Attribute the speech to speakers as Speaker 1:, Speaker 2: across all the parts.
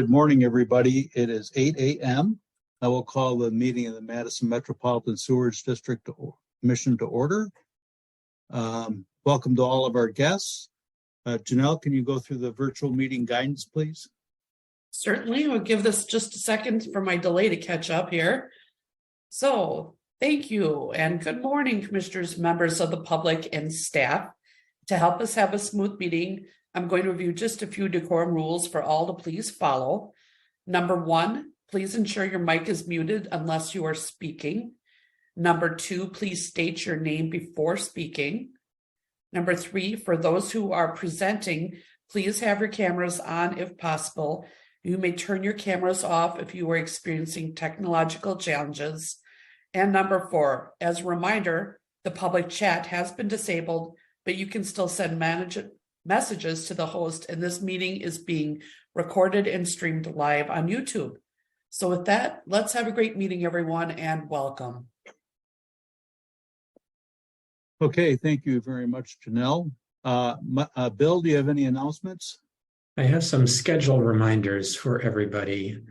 Speaker 1: Good morning, everybody. It is 8 a.m. I will call the meeting of the Madison Metropolitan Sewerage District Commission to order. Welcome to all of our guests. Janelle, can you go through the virtual meeting guidance, please?
Speaker 2: Certainly. I'll give this just a second for my delay to catch up here. So thank you and good morning, commissioners, members of the public and staff. To help us have a smooth meeting, I'm going to review just a few decorum rules for all to please follow. Number 1, please ensure your mic is muted unless you are speaking. Number 2, please state your name before speaking. Number 3, for those who are presenting, please have your cameras on if possible. You may turn your cameras off if you are experiencing technological challenges. And number 4, as a reminder, the public chat has been disabled, but you can still send messages to the host, and this meeting is being recorded and streamed live on YouTube. So with that, let's have a great meeting, everyone, and welcome.
Speaker 1: Okay, thank you very much, Janelle. Bill, do you have any announcements?
Speaker 3: I have some schedule reminders for everybody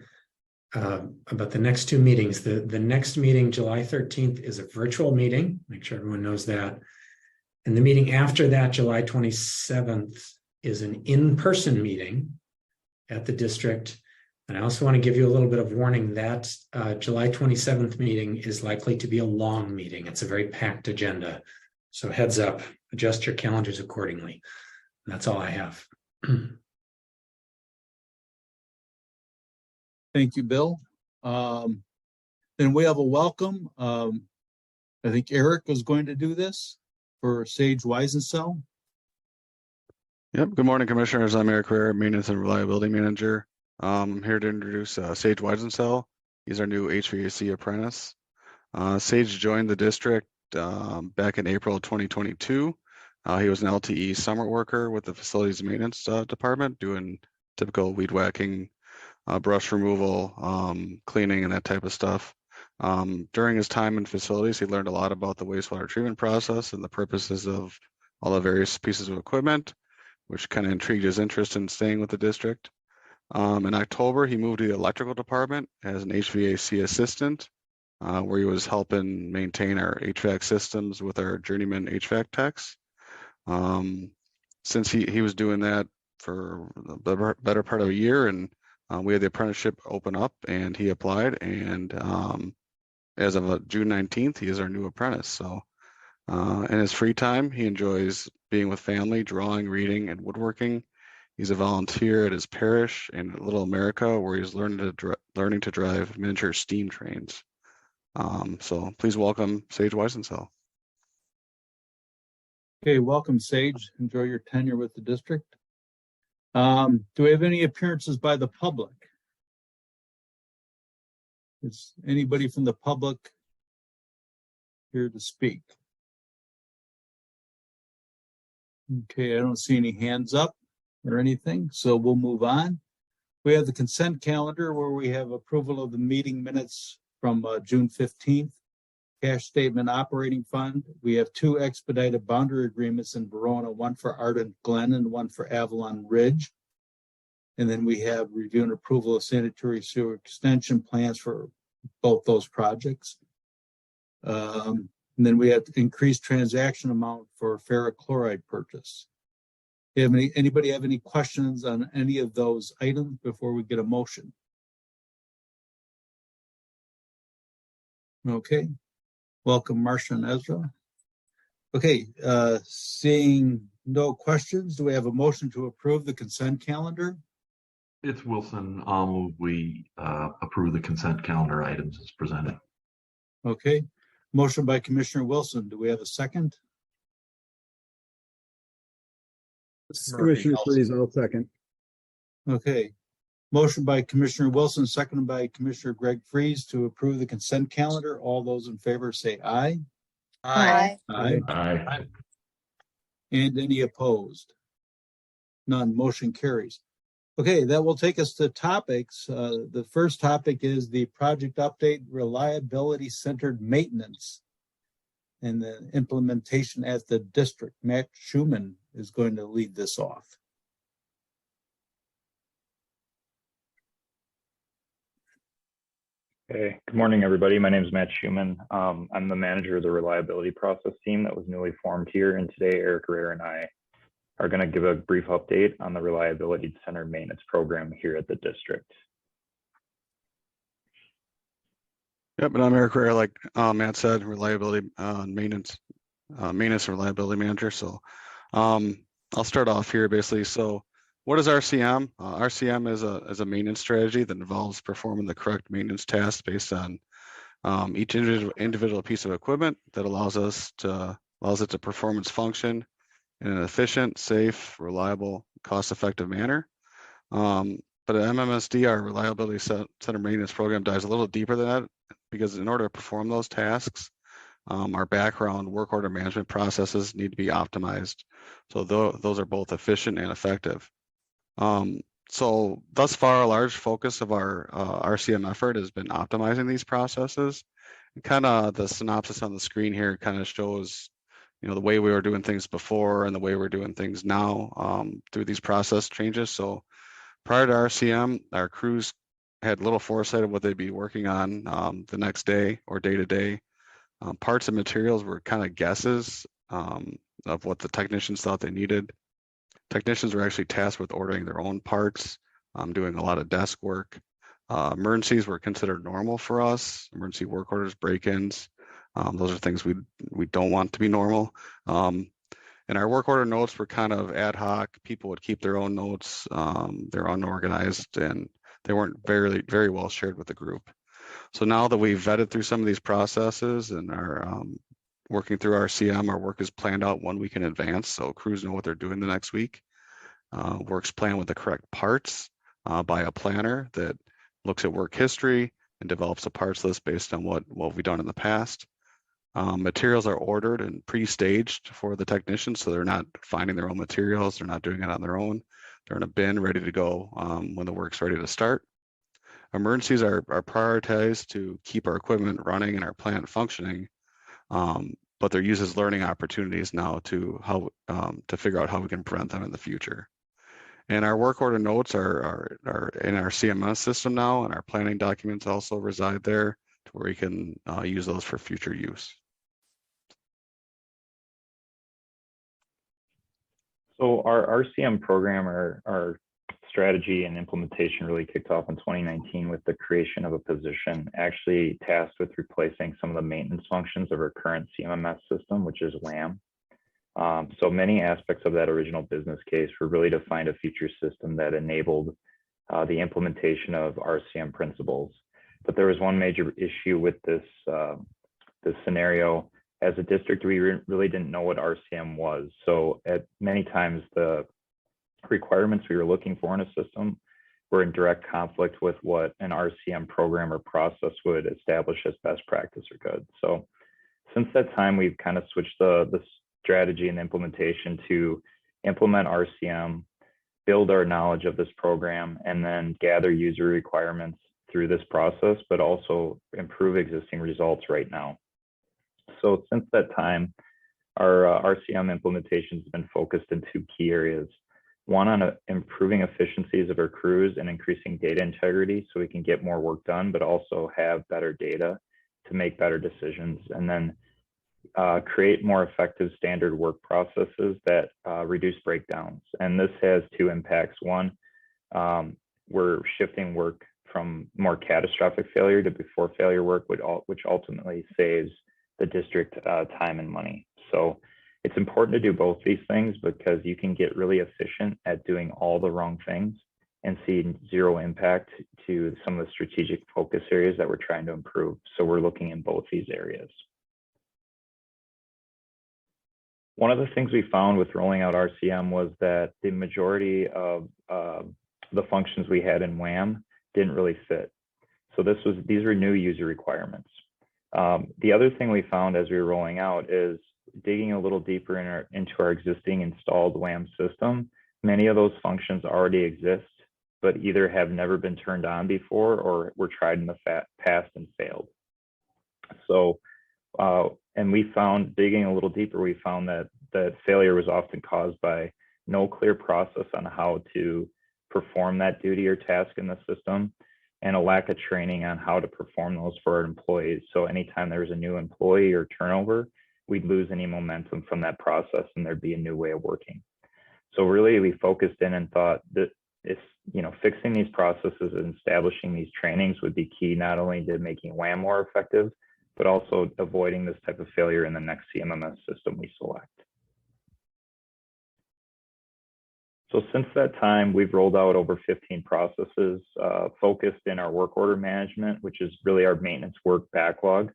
Speaker 3: about the next 2 meetings. The next meeting, July 13th, is a virtual meeting. Make sure everyone knows that. And the meeting after that, July 27th, is an in-person meeting at the district. And I also want to give you a little bit of warning that July 27th meeting is likely to be a long meeting. It's a very packed agenda. So heads up, adjust your calendars accordingly. That's all I have.
Speaker 1: Thank you, Bill. Then we have a welcome. I think Eric is going to do this for Sage Weisensel.
Speaker 4: Yep. Good morning, commissioners. I'm Eric Ware, Maintenance and Reliability Manager. I'm here to introduce Sage Weisensel. He's our new HVAC apprentice. Sage joined the district back in April of 2022. He was an LTE summer worker with the facilities maintenance department, doing typical weed whacking, brush removal, cleaning, and that type of stuff. During his time in facilities, he learned a lot about the wastewater treatment process and the purposes of all the various pieces of equipment, which kind of intrigued his interest in staying with the district. In October, he moved to the electrical department as an HVAC assistant, where he was helping maintain our HVAC systems with our journeyman HVAC techs. Since he was doing that for the better part of a year, and we had the apprenticeship open up, and he applied, and as of June 19th, he is our new apprentice. So in his free time, he enjoys being with family, drawing, reading, and woodworking. He's a volunteer at his parish in Little America, where he's learning to drive miniature steam trains. So please welcome Sage Weisensel.
Speaker 1: Okay, welcome, Sage. Enjoy your tenure with the district. Do we have any appearances by the public? Is anybody from the public here to speak? Okay, I don't see any hands up or anything, so we'll move on. We have the consent calendar where we have approval of the meeting minutes from June 15th, cash statement operating fund. We have 2 expedited boundary agreements in Verona, one for Ardent Glen and one for Avalon Ridge. And then we have review and approval of sanitary sewer extension plans for both those projects. And then we have increased transaction amount for ferric chloride purchase. Anybody have any questions on any of those items before we get a motion? Okay, welcome Marcia and Ezra. Okay, seeing no questions, do we have a motion to approve the consent calendar?
Speaker 5: It's Wilson. I'll move we approve the consent calendar items as presented.
Speaker 1: Okay, motion by Commissioner Wilson. Do we have a second?
Speaker 6: Commissioner Freeze, I'll second.
Speaker 1: Okay, motion by Commissioner Wilson, seconded by Commissioner Greg Freeze to approve the consent calendar. All those in favor say aye.
Speaker 7: Aye.
Speaker 1: Aye.
Speaker 5: Aye.
Speaker 1: And any opposed? None. Motion carries. Okay, that will take us to topics. The first topic is the project update, reliability-centered maintenance, and the implementation at the district. Matt Schumann is going to lead this off.
Speaker 7: Hey, good morning, everybody. My name is Matt Schuman. I'm the manager of the reliability process team that was newly formed here. And today, Eric Rare and I are going to give a brief update on the reliability center maintenance program here at the district.
Speaker 4: Yep, and I'm Eric Rare, like Matt said, reliability maintenance and reliability manager. So I'll start off here basically. So what is RCM? RCM is a maintenance strategy that involves performing the correct maintenance tasks based on each individual piece of equipment that allows it to perform its function in an efficient, safe, reliable, cost-effective manner. But at MMSD, our reliability center maintenance program dives a little deeper than that, because in order to perform those tasks, our background work order management processes need to be optimized. So those are both efficient and effective. So thus far, a large focus of our RCM effort has been optimizing these processes. And kind of the synopsis on the screen here kind of shows, the way we were doing things before and the way we're doing things now through these process changes. So prior to RCM, our crews had little foresight of what they'd be working on the next day or day to day. Parts and materials were kind of guesses of what the technicians thought they needed. Technicians were actually tasked with ordering their own parts, doing a lot of desk work. Emergencies were considered normal for us. Emergency work orders, break-ins. Those are things we don't want to be normal. And our work order notes were kind of ad hoc. People would keep their own notes. They're unorganized, and they weren't very, very well shared with the group. So now that we've vetted through some of these processes and are working through RCM, our work is planned out 1 week in advance. So crews know what they're doing the next week. Work's planned with the correct parts by a planner that looks at work history and develops a parts list based on what we've done in the past. Materials are ordered and pre-staged for the technicians, so they're not finding their own materials. They're not doing it on their own. They're in a bin ready to go when the work's ready to start. Emergencies are prioritized to keep our equipment running and our plant functioning, but they're used as learning opportunities now to figure out how we can prevent them in the future. And our work order notes are in our CMS system now, and our planning documents also reside there to where we can use those for future use.
Speaker 7: So our RCM program, our strategy and implementation really kicked off in 2019 with the creation of a position actually tasked with replacing some of the maintenance functions of our current CMMS system, which is WHAM. So many aspects of that original business case were really to find a future system that enabled the implementation of RCM principles. But there was one major issue with this scenario. As a district, we really didn't know what RCM was. So at many times, the requirements we were looking for in a system were in direct conflict with what an RCM program or process would establish as best practice or good. So since that time, we've kind of switched the strategy and implementation to implement RCM, build our knowledge of this program, and then gather user requirements through this process, but also improve existing results right now. So since that time, our RCM implementation has been focused in 2 key areas. One, on improving efficiencies of our crews and increasing data integrity so we can get more work done, but also have better data to make better decisions. And then create more effective standard work processes that reduce breakdowns. And this has 2 impacts. One, we're shifting work from more catastrophic failure to before failure work, which ultimately saves the district time and money. So it's important to do both these things because you can get really efficient at doing all the wrong things and see 0 impact to some of the strategic focus areas that we're trying to improve. So we're looking in both these areas. One of the things we found with rolling out RCM was that the majority of the functions we had in WHAM didn't really fit. So these were new user requirements. The other thing we found as we were rolling out is digging a little deeper into our existing installed WHAM system. Many of those functions already exist, but either have never been turned on before or were tried in the past and failed. So, and we found, digging a little deeper, we found that failure was often caused by no clear process on how to perform that duty or task in the system, and a lack of training on how to perform those for our employees. So anytime there was a new employee or turnover, we'd lose any momentum from that process and there'd be a new way of working. So really we focused in and thought that it's, fixing these processes and establishing these trainings would be key, not only to making WHAM more effective, but also avoiding this type of failure in the next CMMS system we select. So since that time, we've rolled out over 15 processes focused in our work order management, which is really our maintenance work backlog,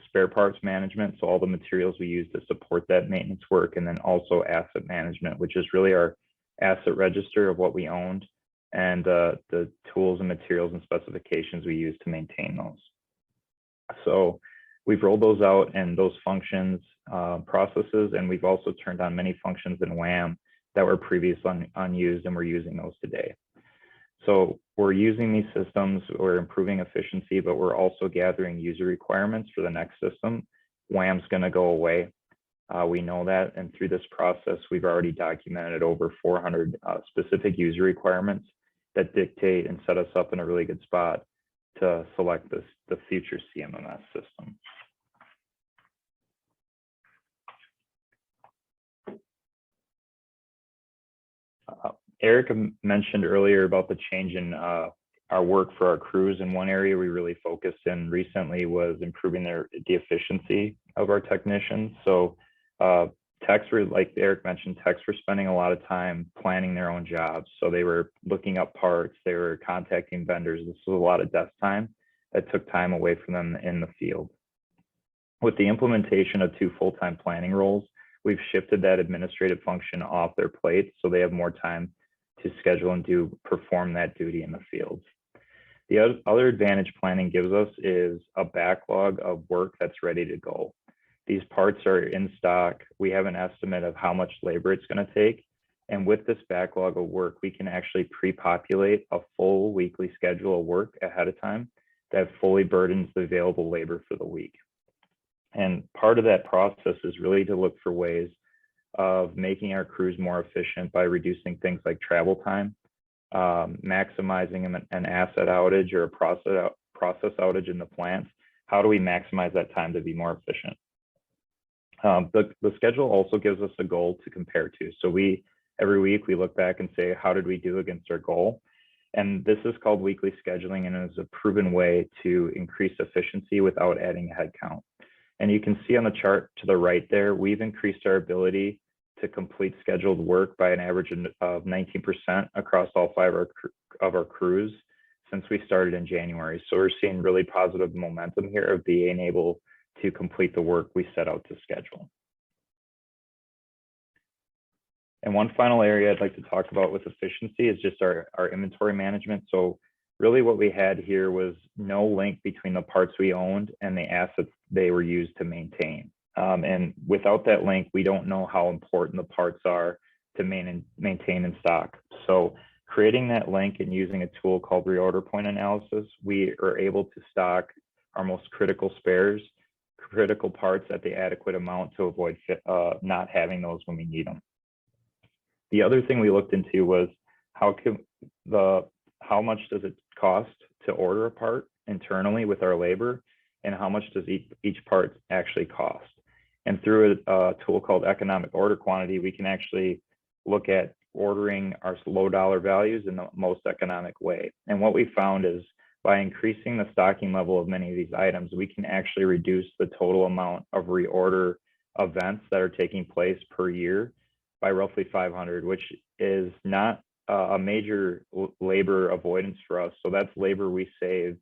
Speaker 7: spare parts management, so all the materials we use to support that maintenance work, and then also asset management, which is really our asset register of what we owned and the tools and materials and specifications we use to maintain those. So we've rolled those out and those functions, processes, and we've also turned on many functions in WHAM that were previously unused, and we're using those today. So we're using these systems, we're improving efficiency, but we're also gathering user requirements for the next system. WHAM's going to go away. We know that, and through this process, we've already documented over 400 specific user requirements that dictate and set us up in a really good spot to select the future CMMS system. Eric mentioned earlier about the change in our work for our crews, and one area we really focused in recently was improving the efficiency of our technicians. So techs were, like Eric mentioned, techs were spending a lot of time planning their own jobs. So they were looking up parts, they were contacting vendors. This was a lot of desk time that took time away from them in the field. With the implementation of 2 full-time planning roles, we've shifted that administrative function off their plates so they have more time to schedule and perform that duty in the field. The other advantage planning gives us is a backlog of work that's ready to go. These parts are in stock. We have an estimate of how much labor it's going to take. And with this backlog of work, we can actually pre-populate a full weekly schedule of work ahead of time that fully burdens the available labor for the week. And part of that process is really to look for ways of making our crews more efficient by reducing things like travel time, maximizing an asset outage or a process outage in the plant. How do we maximize that time to be more efficient? The schedule also gives us a goal to compare to. So every week we look back and say, how did we do against our goal? And this is called weekly scheduling, and is a proven way to increase efficiency without adding a head count. And you can see on the chart to the right there, we've increased our ability to complete scheduled work by an average of 19% across all 5 of our crews since we started in January. So we're seeing really positive momentum here of being able to complete the work we set out to schedule. And one final area I'd like to talk about with efficiency is just our inventory management. So really what we had here was no link between the parts we owned and the assets they were used to maintain. And without that link, we don't know how important the parts are to maintain in stock. So creating that link and using a tool called reorder point analysis, we are able to stock our most critical spares, critical parts at the adequate amount to avoid not having those when we need them. The other thing we looked into was how much does it cost to order a part internally with our labor, and how much does each part actually cost? And through a tool called economic order quantity, we can actually look at ordering our low dollar values in the most economic way. And what we found is by increasing the stocking level of many of these items, we can actually reduce the total amount of reorder events that are taking place per year by roughly 500, which is not a major labor avoidance for us. So that's labor we save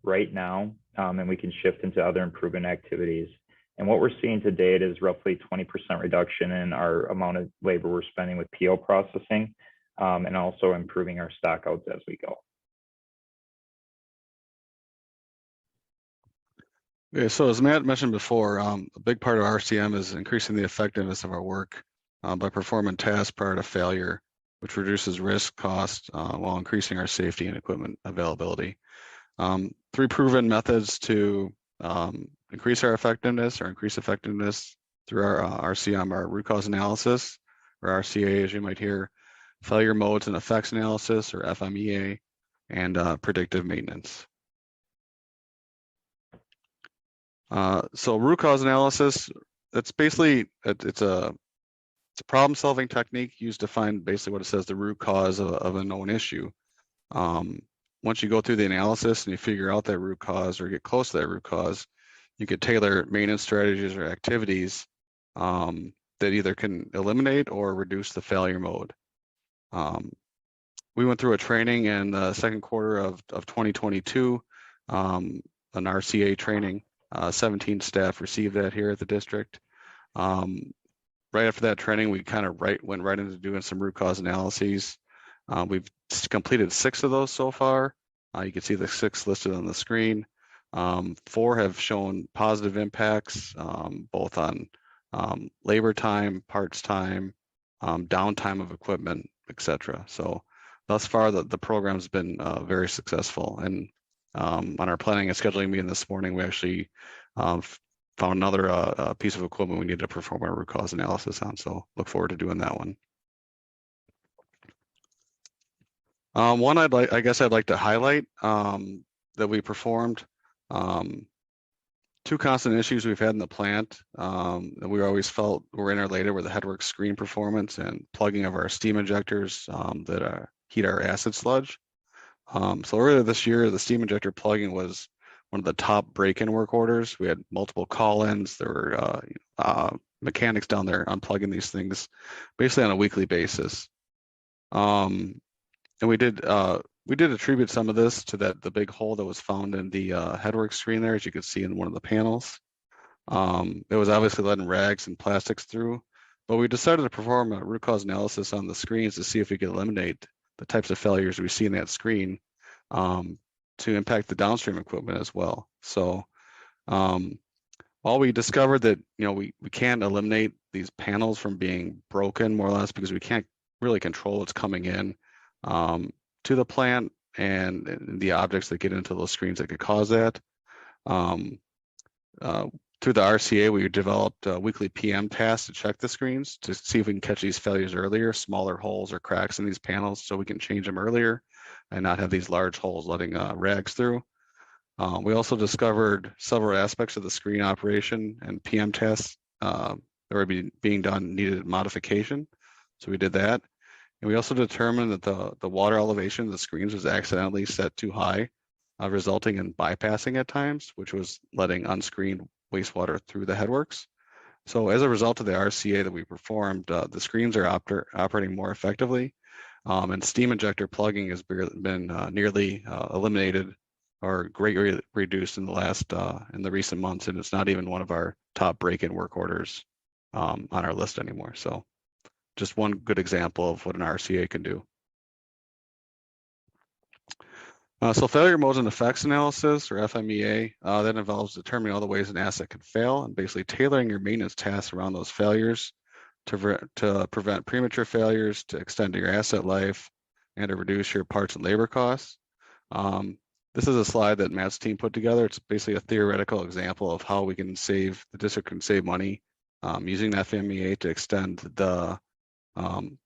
Speaker 7: right now, and we can shift into other improvement activities. And what we're seeing to date is roughly 20% reduction in our amount of labor we're spending with PO processing, and also improving our stock outs as we go.
Speaker 4: Okay, so as Matt mentioned before, a big part of RCM is increasing the effectiveness of our work by performing tasks prior to failure, which reduces risk, cost, while increasing our safety and equipment availability. 3 proven methods to increase our effectiveness or increase effectiveness through our RCM are root cause analysis, or RCA, as you might hear, failure modes and effects analysis, or FMEA, and predictive maintenance. So root cause analysis, it's basically, it's a problem solving technique used to find basically what it says the root cause of a known issue. Once you go through the analysis and you figure out that root cause or get close to that root cause, you could tailor maintenance strategies or activities that either can eliminate or reduce the failure mode. We went through a training in the second quarter of 2022, an RCA training. 17 staff received that here at the district. Right after that training, we kind of went right into doing some root cause analyses. We've completed 6 of those so far. You can see the 6 listed on the screen. 4 have shown positive impacts, both on labor time, parts time, downtime of equipment, etc. So thus far, the program's been very successful. And on our planning and scheduling meeting this morning, we actually found another piece of equipment we need to perform a root cause analysis on. So look forward to doing that one. One I'd like to highlight that we performed. 2 constant issues we've had in the plant that we always felt were interrelated were the headwork screen performance and plugging of our steam injectors that heat our acid sludge. So earlier this year, the steam injector plugging was one of the top break-in work orders. We had multiple call-ins. There were mechanics down there unplugging these things basically on a weekly basis. And we did attribute some of this to the big hole that was found in the headwork screen there, as you can see in one of the panels. It was obviously letting rags and plastics through, but we decided to perform a root cause analysis on the screens to see if we could eliminate the types of failures we see in that screen to impact the downstream equipment as well. So while we discovered that we can't eliminate these panels from being broken more or less because we can't really control what's coming in to the plant and the objects that get into those screens that could cause that. Through the RCA, we developed weekly PM tasks to check the screens to see if we can catch these failures earlier, smaller holes or cracks in these panels, so we can change them earlier and not have these large holes letting rags through. We also discovered several aspects of the screen operation and PM tests that were being done needed modification, so we did that. And we also determined that the water elevation of the screens was accidentally set too high, resulting in bypassing at times, which was letting unscreened wastewater through the headworks. So as a result of the RCA that we performed, the screens are operating more effectively, and steam injector plugging has been nearly eliminated or greatly reduced in the recent months, and it's not even one of our top break-in work orders on our list anymore. So just one good example of what an RCA can do. So failure modes and effects analysis, or FMEA, that involves determining all the ways an asset can fail and basically tailoring your maintenance tasks around those failures to prevent premature failures, to extend your asset life, and to reduce your parts and labor costs. This is a slide that Matt's team put together. It's basically a theoretical example of how the district can save money using that FMEA to extend the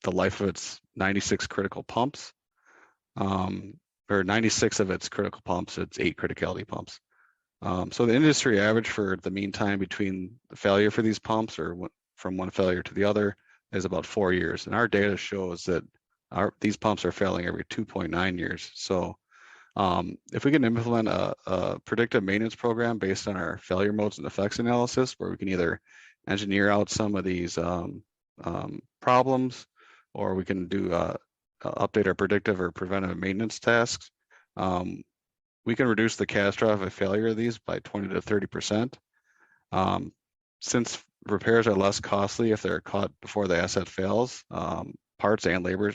Speaker 4: life of its 96 critical pumps. Or 96 of its critical pumps, it's 8 criticality pumps. So the industry average for the mean time between the failure for these pumps or from one failure to the other is about 4 years. And our data shows that these pumps are failing every 2.9 years. So if we can implement a predictive maintenance program based on our failure modes and effects analysis, where we can either engineer out some of these problems, or we can do update our predictive or preventative maintenance tasks, we can reduce the catastrophic failure of these by 20 to 30%. Since repairs are less costly if they're caught before the asset fails, parts and labor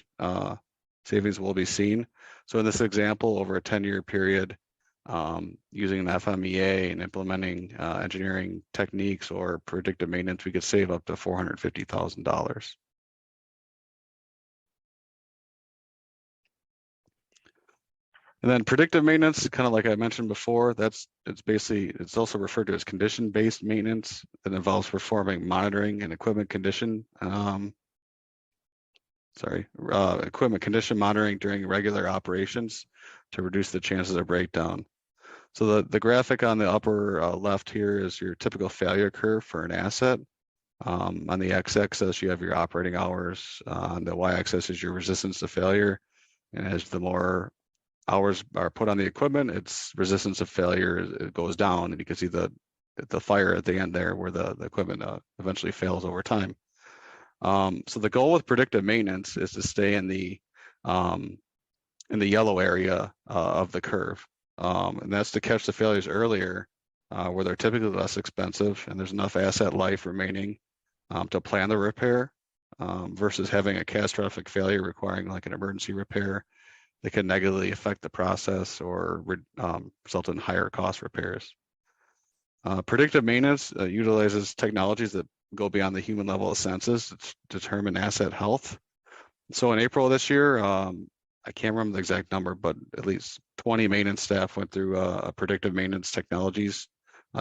Speaker 4: savings will be seen. So in this example, over a 10-year period, using an FMEA and implementing engineering techniques or predictive maintenance, we could save up to $450,000. And then predictive maintenance, kind of like I mentioned before, it's also referred to as condition-based maintenance that involves performing monitoring and equipment condition equipment condition monitoring during regular operations to reduce the chances of breakdown. So the graphic on the upper left here is your typical failure curve for an asset. On the x-axis, you have your operating hours. On the y-axis is your resistance to failure. And as the more hours are put on the equipment, its resistance to failure it goes down, and you can see the fire at the end there where the equipment eventually fails over time. So the goal with predictive maintenance is to stay in the yellow area of the curve. And that's to catch the failures earlier where they're typically less expensive and there's enough asset life remaining to plan the repair versus having a catastrophic failure requiring like an emergency repair that can negatively affect the process or result in higher cost repairs. Predictive maintenance utilizes technologies that go beyond the human level of senses to determine asset health. So in April of this year, I can't remember the exact number, but at least 20 maintenance staff went through a predictive maintenance technologies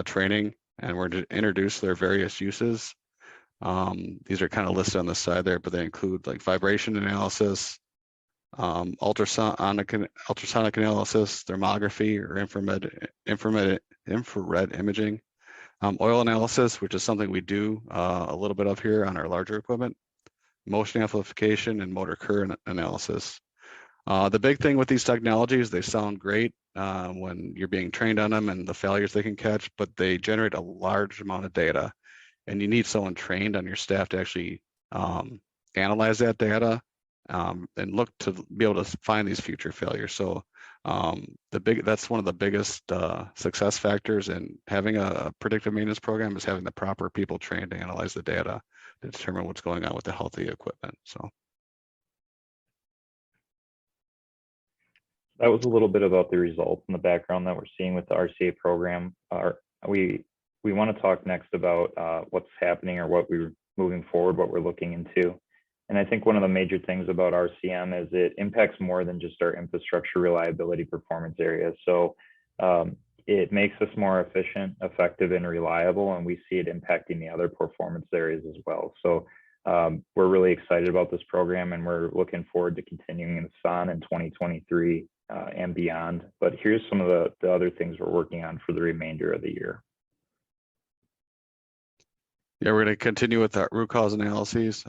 Speaker 4: training and were introduced their various uses. These are kind of listed on the side there, but they include like vibration analysis, ultrasonic analysis, thermography or infrared imaging, oil analysis, which is something we do a little bit of here on our larger equipment, motion amplification, and motor current analysis. The big thing with these technologies, they sound great when you're being trained on them and the failures they can catch, but they generate a large amount of data, and you need someone trained on your staff to actually analyze that data and look to be able to find these future failures. So that's one of the biggest success factors in having a predictive maintenance program is having the proper people trained to analyze the data to determine what's going on with the healthy equipment. So
Speaker 7: that was a little bit about the results and the background that we're seeing with the RCA program. We want to talk next about what's happening or what we're moving forward, what we're looking into. And I think one of the major things about RCM is it impacts more than just our infrastructure reliability performance areas. So it makes us more efficient, effective, and reliable, and we see it impacting the other performance areas as well. So we're really excited about this program, and we're looking forward to continuing this on in 2023 and beyond. But here's some of the other things we're working on for the remainder of the year.
Speaker 4: Yeah, we're going to continue with that root cause analyses.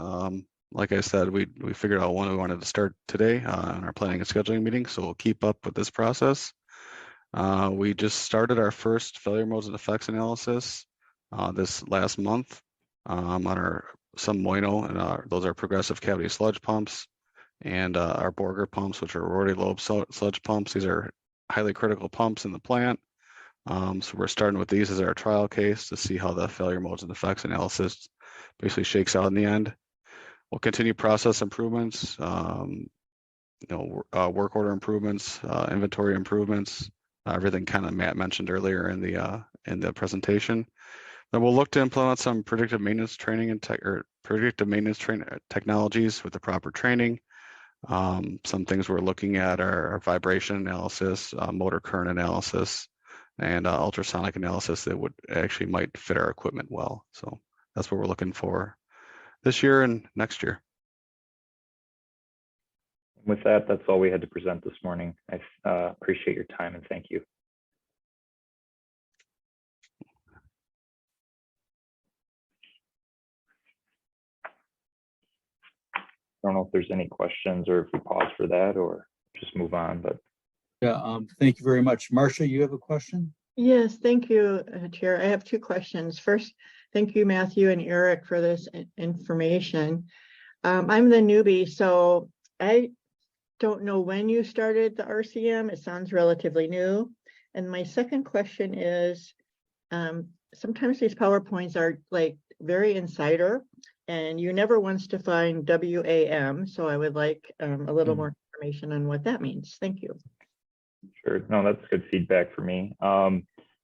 Speaker 4: Like I said, we figured out one we wanted to start today on our planning and scheduling meeting, so we'll keep up with this process. We just started our first failure modes and effects analysis this last month on our some Moino, and those are progressive cavity sludge pumps, and our Borger pumps, which are rotary lobe sludge pumps. These are highly critical pumps in the plant. So we're starting with these as our trial case to see how the failure modes and effects analysis basically shakes out in the end. We'll continue process improvements, work order improvements, inventory improvements, everything kind of Matt mentioned earlier in the presentation. Then we'll look to implement some predictive maintenance training and technologies with the proper training. Some things we're looking at are vibration analysis, motor current analysis, and ultrasonic analysis that would actually might fit our equipment well. So that's what we're looking for this year and next year.
Speaker 7: With that, that's all we had to present this morning. I appreciate your time and thank you. I don't know if there's any questions or if we pause for that or just move on, but.
Speaker 1: Yeah, thank you very much. Marcia, you have a question?
Speaker 8: Yes, thank you, Chair. I have two questions. First, thank you, Matthew and Eric, for this information. I'm the newbie, so I don't know when you started the RCM. It sounds relatively new. And my second question is, sometimes these PowerPoints are like very insider, and you never once define WAM. So I would like a little more information on what that means. Thank you.
Speaker 7: Sure. No, that's good feedback for me.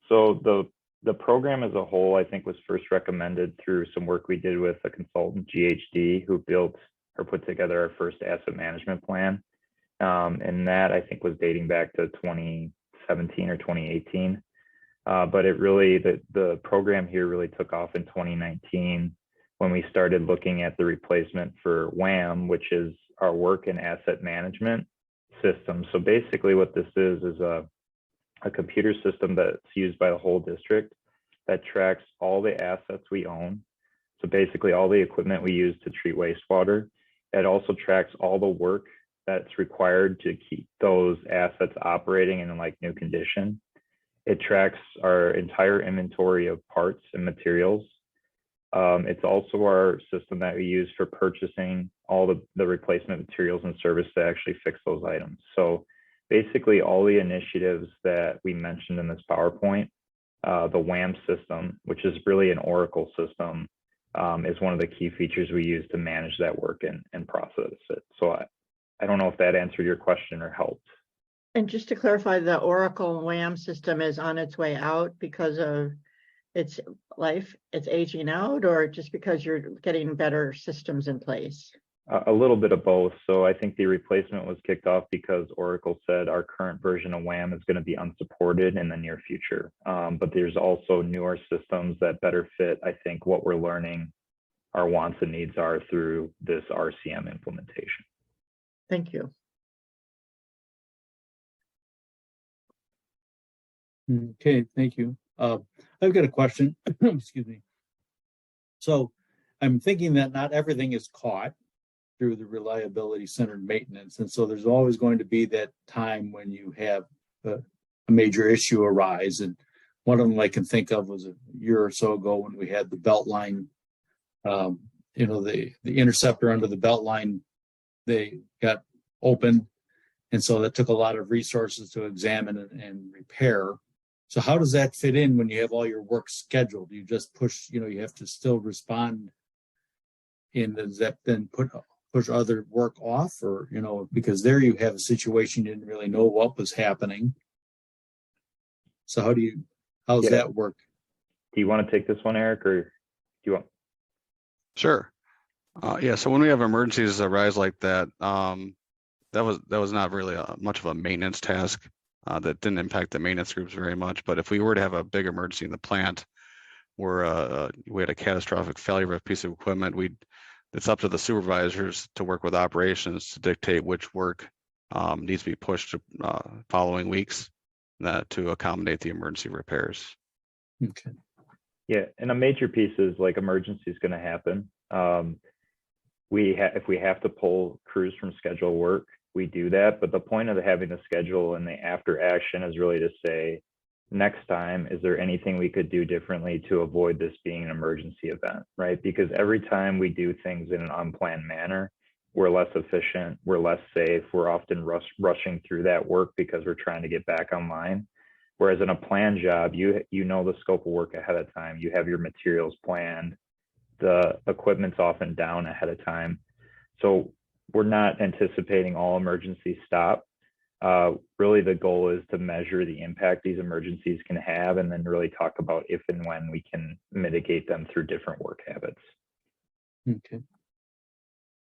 Speaker 7: So the program as a whole, I think, was first recommended through some work we did with a consultant, GHD, who built or put together our first asset management plan. And that, I think, was dating back to 2017 or 2018. But it really, the program here really took off in 2019 when we started looking at the replacement for WAM, which is our work and asset management system. So basically what this is a computer system that's used by the whole district that tracks all the assets we own. So basically all the equipment we use to treat wastewater. It also tracks all the work that's required to keep those assets operating in like new condition. It tracks our entire inventory of parts and materials. It's also our system that we use for purchasing all the replacement materials and service to actually fix those items. So basically all the initiatives that we mentioned in this PowerPoint, the WAM system, which is really an Oracle system, is one of the key features we use to manage that work and process it. So I don't know if that answered your question or helped.
Speaker 8: And just to clarify, the Oracle WAM system is on its way out because of its life, it's aging out, or just because you're getting better systems in place?
Speaker 7: A little bit of both. So I think the replacement was kicked off because Oracle said our current version of WAM is going to be unsupported in the near future. But there's also newer systems that better fit, I think, what we're learning our wants and needs are through this RCM implementation.
Speaker 8: Thank you.
Speaker 1: Okay, thank you. I've got a question. Excuse me. So I'm thinking that not everything is caught through the reliability centered maintenance. And so there's always going to be that time when you have a major issue arise. And one of them I can think of was a year or so ago when we had the belt line, the interceptor under the belt line, they got open. And so that took a lot of resources to examine and repair. So how does that fit in when you have all your work scheduled? You just push, you have to still respond in. Does that then push other work off, or, because there you have a situation you didn't really know what was happening. So how's that work?
Speaker 7: Do you want to take this one, Eric, or do you want?
Speaker 4: Sure. So when we have emergencies arise like that, that was not really much of a maintenance task. That didn't impact the maintenance groups very much. But if we were to have a big emergency in the plant where we had a catastrophic failure of a piece of equipment, it's up to the supervisors to work with operations to dictate which work needs to be pushed to following weeks to accommodate the emergency repairs.
Speaker 1: Okay.
Speaker 7: Yeah, and a major piece is like emergency is going to happen. If we have to pull crews from scheduled work, we do that. But the point of having the schedule and the after action is really to say, next time, is there anything we could do differently to avoid this being an emergency event, right? Because every time we do things in an unplanned manner, we're less efficient, we're less safe, we're often rushing through that work because we're trying to get back online. Whereas in a planned job, you know the scope of work ahead of time, you have your materials planned, the equipment's often down ahead of time. So we're not anticipating all emergencies stop. Really the goal is to measure the impact these emergencies can have and then really talk about if and when we can mitigate them through different work habits.
Speaker 1: Okay.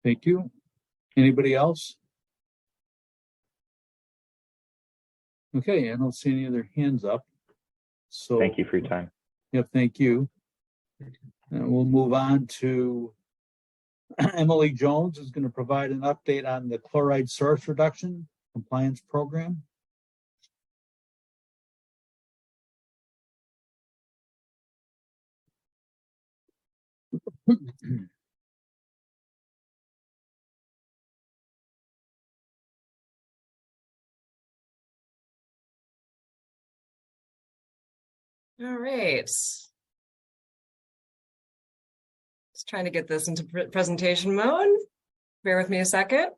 Speaker 1: Thank you. Anybody else? Okay, I don't see any other hands up. So
Speaker 7: thank you for your time.
Speaker 1: Yep, thank you. And we'll move on to Emily Jones is going to provide an update on the chloride source reduction compliance program.
Speaker 9: All right. Just trying to get this into presentation mode. Bear with me a second.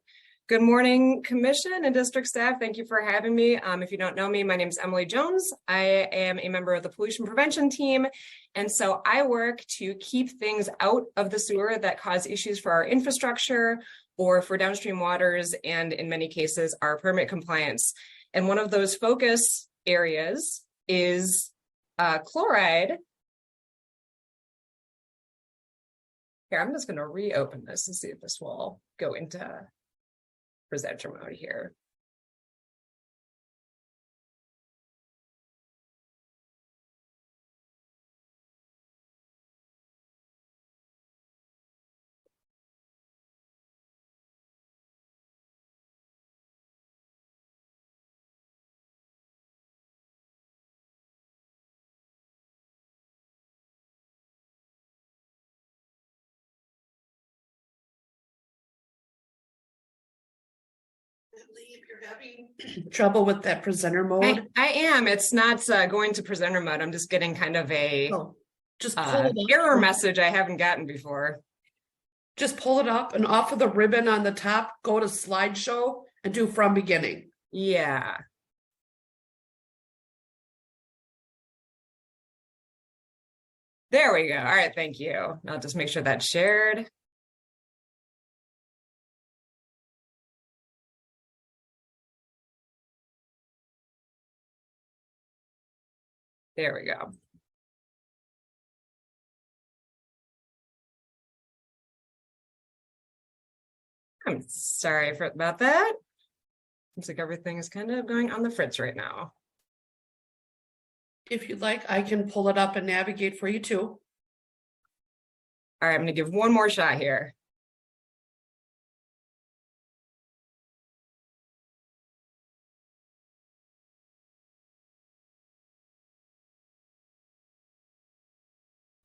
Speaker 9: Good morning, Commission and district staff. Thank you for having me. If you don't know me, my name is Emily Jones. I am a member of the pollution prevention team. And so I work to keep things out of the sewer that cause issues for our infrastructure or for downstream waters, and in many cases, our permit compliance. And one of those focus areas is chloride. Here, I'm just going to reopen this and see if this will go into presenter mode here.
Speaker 2: Leave, you're having trouble with that presenter mode.
Speaker 9: I am. It's not going to presenter mode. I'm just getting kind of a
Speaker 2: So just pull it up.
Speaker 9: error message I haven't gotten before.
Speaker 2: Just pull it up and off of the ribbon on the top, go to slideshow and do from beginning.
Speaker 9: Yeah. There we go. All right, thank you. I'll just make sure that's shared. There we go. I'm sorry about that. Looks like everything is kind of going on the fritz right now.
Speaker 2: If you'd like, I can pull it up and navigate for you too.
Speaker 9: All right, I'm going to give one more shot here.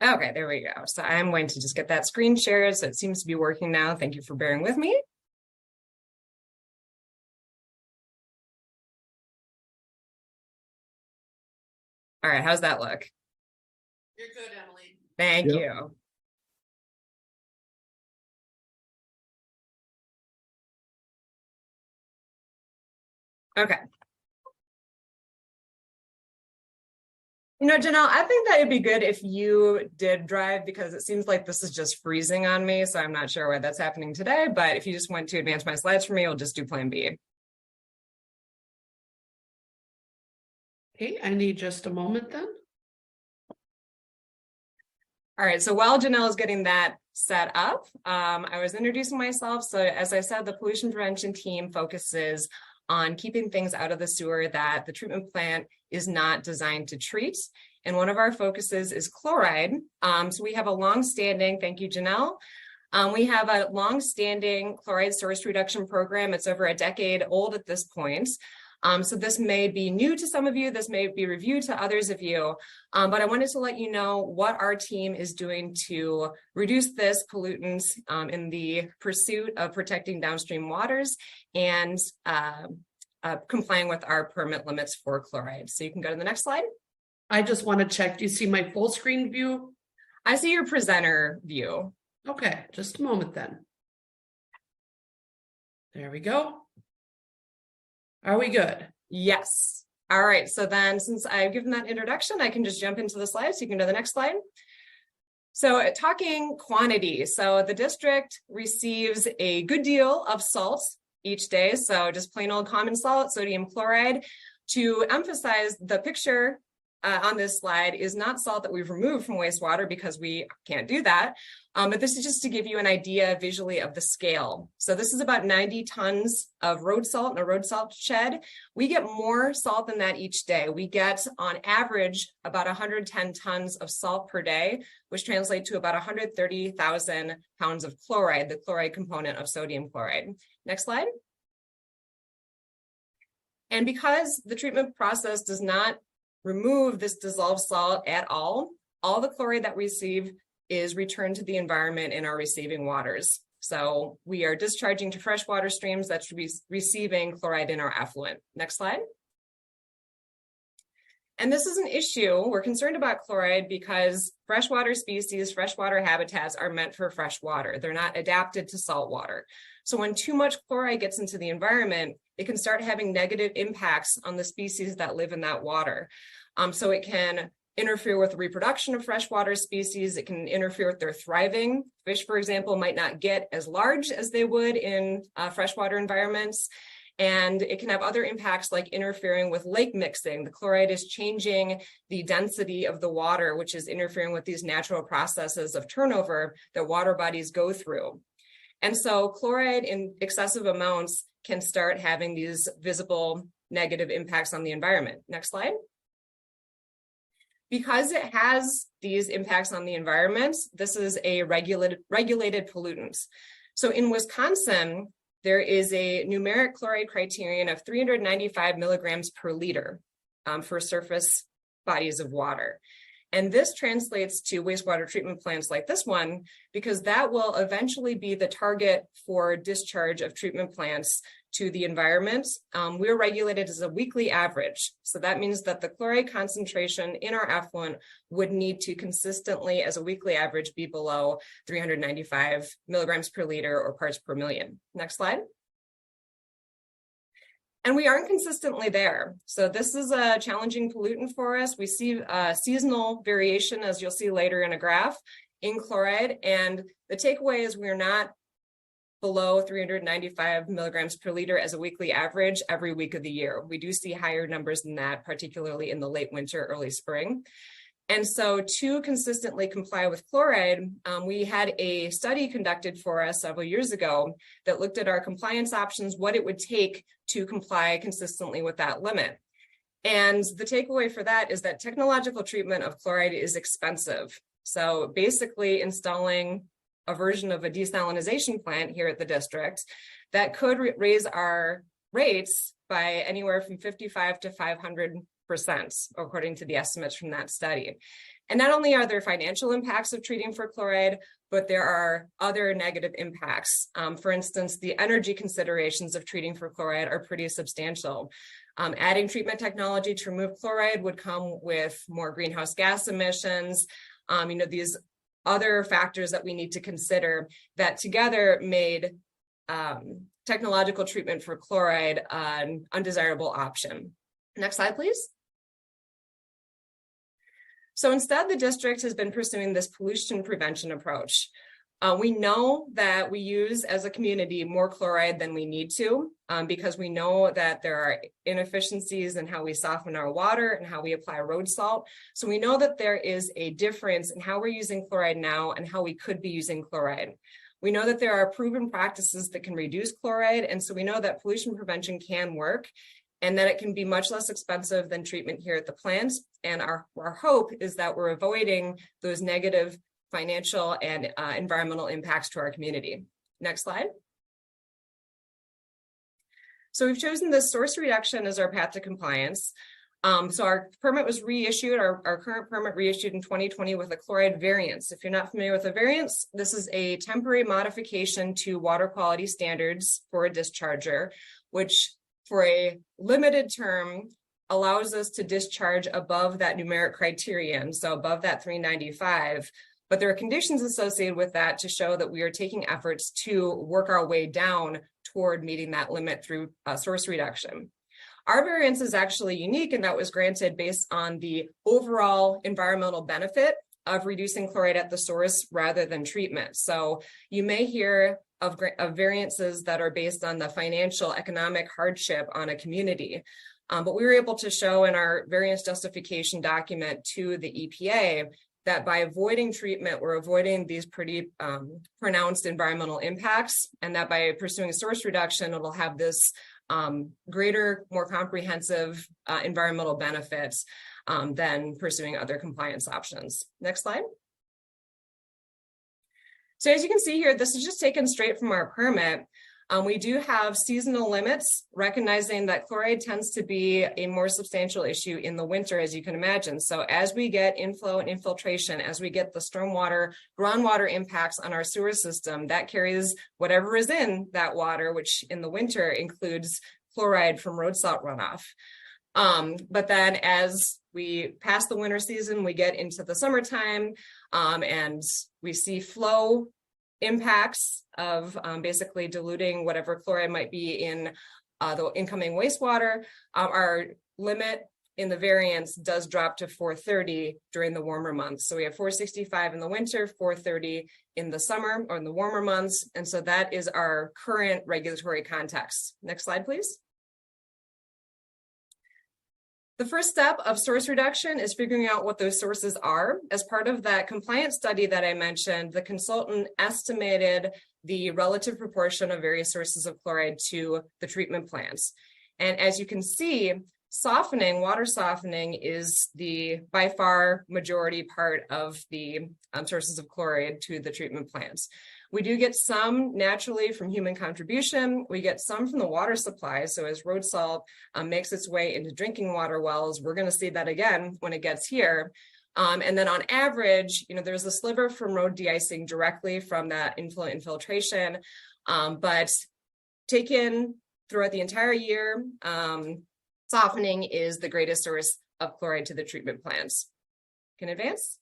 Speaker 9: Okay, there we go. So I'm going to just get that screen shared. So it seems to be working now. Thank you for bearing with me. All right, how's that look?
Speaker 2: You're good, Emily.
Speaker 9: Thank
Speaker 6: Yep.
Speaker 9: you. Okay. You know, Janelle, I think that it'd be good if you did drive because it seems like this is just freezing on me. So I'm not sure why that's happening today, but if you just want to advance my slides for me, we'll just do plan B.
Speaker 2: Okay, I need just a moment then.
Speaker 9: All right, so while Janelle is getting that set up, I was introducing myself. So as I said, the pollution prevention team focuses on keeping things out of the sewer that the treatment plant is not designed to treat. And one of our focuses is chloride. So we have a long-standing, thank you, Janelle. We have a long-standing chloride source reduction program. It's over a decade old at this point. So this may be new to some of you, this may be reviewed to others of you, but I wanted to let you know what our team is doing to reduce this pollutants in the pursuit of protecting downstream waters and complying with our permit limits for chloride. So you can go to the next slide.
Speaker 2: I just want to check, do you see my full screen view?
Speaker 9: I see your presenter view.
Speaker 2: Okay, just a moment then. There we go. Are we good?
Speaker 9: Yes. All right. So then since I've given that introduction, I can just jump into the slides. So you can go to the next slide. So talking quantity. So the district receives a good deal of salt each day. So just plain old common salt, sodium chloride. To emphasize, the picture on this slide is not salt that we've removed from wastewater because we can't do that. But this is just to give you an idea visually of the scale. So this is about 90 tons of road salt in a road salt shed. We get more salt than that each day. We get on average about 110 tons of salt per day, which translates to about 130,000 pounds of chloride, the chloride component of sodium chloride. Next slide. And because the treatment process does not remove this dissolved salt at all the chloride that we receive is returned to the environment in our receiving waters. So we are discharging to freshwater streams that should be receiving chloride in our effluent. Next slide. And this is an issue. We're concerned about chloride because freshwater species, freshwater habitats are meant for fresh water. They're not adapted to salt water. So when too much chloride gets into the environment, it can start having negative impacts on the species that live in that water. So it can interfere with the reproduction of freshwater species. It can interfere with their thriving. Fish, for example, might not get as large as they would in freshwater environments. And it can have other impacts like interfering with lake mixing. The chloride is changing the density of the water, which is interfering with these natural processes of turnover that water bodies go through. And so chloride in excessive amounts can start having these visible negative impacts on the environment. Next slide. Because it has these impacts on the environment, this is a regulated pollutant. So in Wisconsin, there is a numeric chloride criterion of 395 milligrams per liter for surface bodies of water. And this translates to wastewater treatment plants like this one, because that will eventually be the target for discharge of treatment plants to the environment, we're regulated as a weekly average. So that means that the chloride concentration in our effluent would need to consistently, as a weekly average, be below 395 milligrams per liter or parts per million. Next slide. And we aren't consistently there. So this is a challenging pollutant for us. We see seasonal variation, as you'll see later in a graph, in chloride. And the takeaway is we're not below 395 milligrams per liter as a weekly average every week of the year. We do see higher numbers than that, particularly in the late winter, early spring. And so to consistently comply with chloride, we had a study conducted for us several years ago that looked at our compliance options, what it would take to comply consistently with that limit. And the takeaway for that is that technological treatment of chloride is expensive. So basically installing a version of a desalinization plant here at the district that could raise our rates by anywhere from 55 to 500%, according to the estimates from that study. And not only are there financial impacts of treating for chloride, but there are other negative impacts. For instance, the energy considerations of treating for chloride are pretty substantial. Adding treatment technology to remove chloride would come with more greenhouse gas emissions, these other factors that we need to consider that together made technological treatment for chloride an undesirable option. Next slide, please. So instead, the district has been pursuing this pollution prevention approach. We know that we use as a community more chloride than we need to because we know that there are inefficiencies in how we soften our water and how we apply road salt. So we know that there is a difference in how we're using chloride now and how we could be using chloride. We know that there are proven practices that can reduce chloride. And so we know that pollution prevention can work and that it can be much less expensive than treatment here at the plant. And our hope is that we're avoiding those negative financial and environmental impacts to our community. Next slide. So we've chosen this source reduction as our path to compliance. So our permit was reissued, our current permit reissued in 2020 with a chloride variance. If you're not familiar with a variance, this is a temporary modification to water quality standards for a discharger, which for a limited term allows us to discharge above that numeric criterion, so above that 395. But there are conditions associated with that to show that we are taking efforts to work our way down toward meeting that limit through source reduction. Our variance is actually unique and that was granted based on the overall environmental benefit of reducing chloride at the source rather than treatment. So you may hear of variances that are based on the financial economic hardship on a community. But we were able to show in our variance justification document to the EPA that by avoiding treatment, we're avoiding these pretty pronounced environmental impacts, and that by pursuing source reduction, it'll have this greater, more comprehensive environmental benefits than pursuing other compliance options. Next slide. So as you can see here, this is just taken straight from our permit. We do have seasonal limits, recognizing that chloride tends to be a more substantial issue in the winter, as you can imagine. So as we get inflow and infiltration, as we get the stormwater, groundwater impacts on our sewer system, that carries whatever is in that water, which in the winter includes chloride from road salt runoff. But then as we pass the winter season, we get into the summertime and we see flow impacts of basically diluting whatever chloride might be in the incoming wastewater. Our limit in the variance does drop to 430 during the warmer months. So we have 465 in the winter, 430 in the summer or in the warmer months. And so that is our current regulatory context. Next slide, please. The first step of source reduction is figuring out what those sources are. As part of that compliance study that I mentioned, the consultant estimated the relative proportion of various sources of chloride to the treatment plants. And as you can see, softening, water softening is the by far majority part of the sources of chloride to the treatment plants. We do get some naturally from human contribution. We get some from the water supply. So as road salt makes its way into drinking water wells, we're going to see that again when it gets here. And then on average, there's a sliver from road de-icing directly from that inflow infiltration. But take in throughout the entire year, softening is the greatest source of chloride to the treatment plants. Can advance.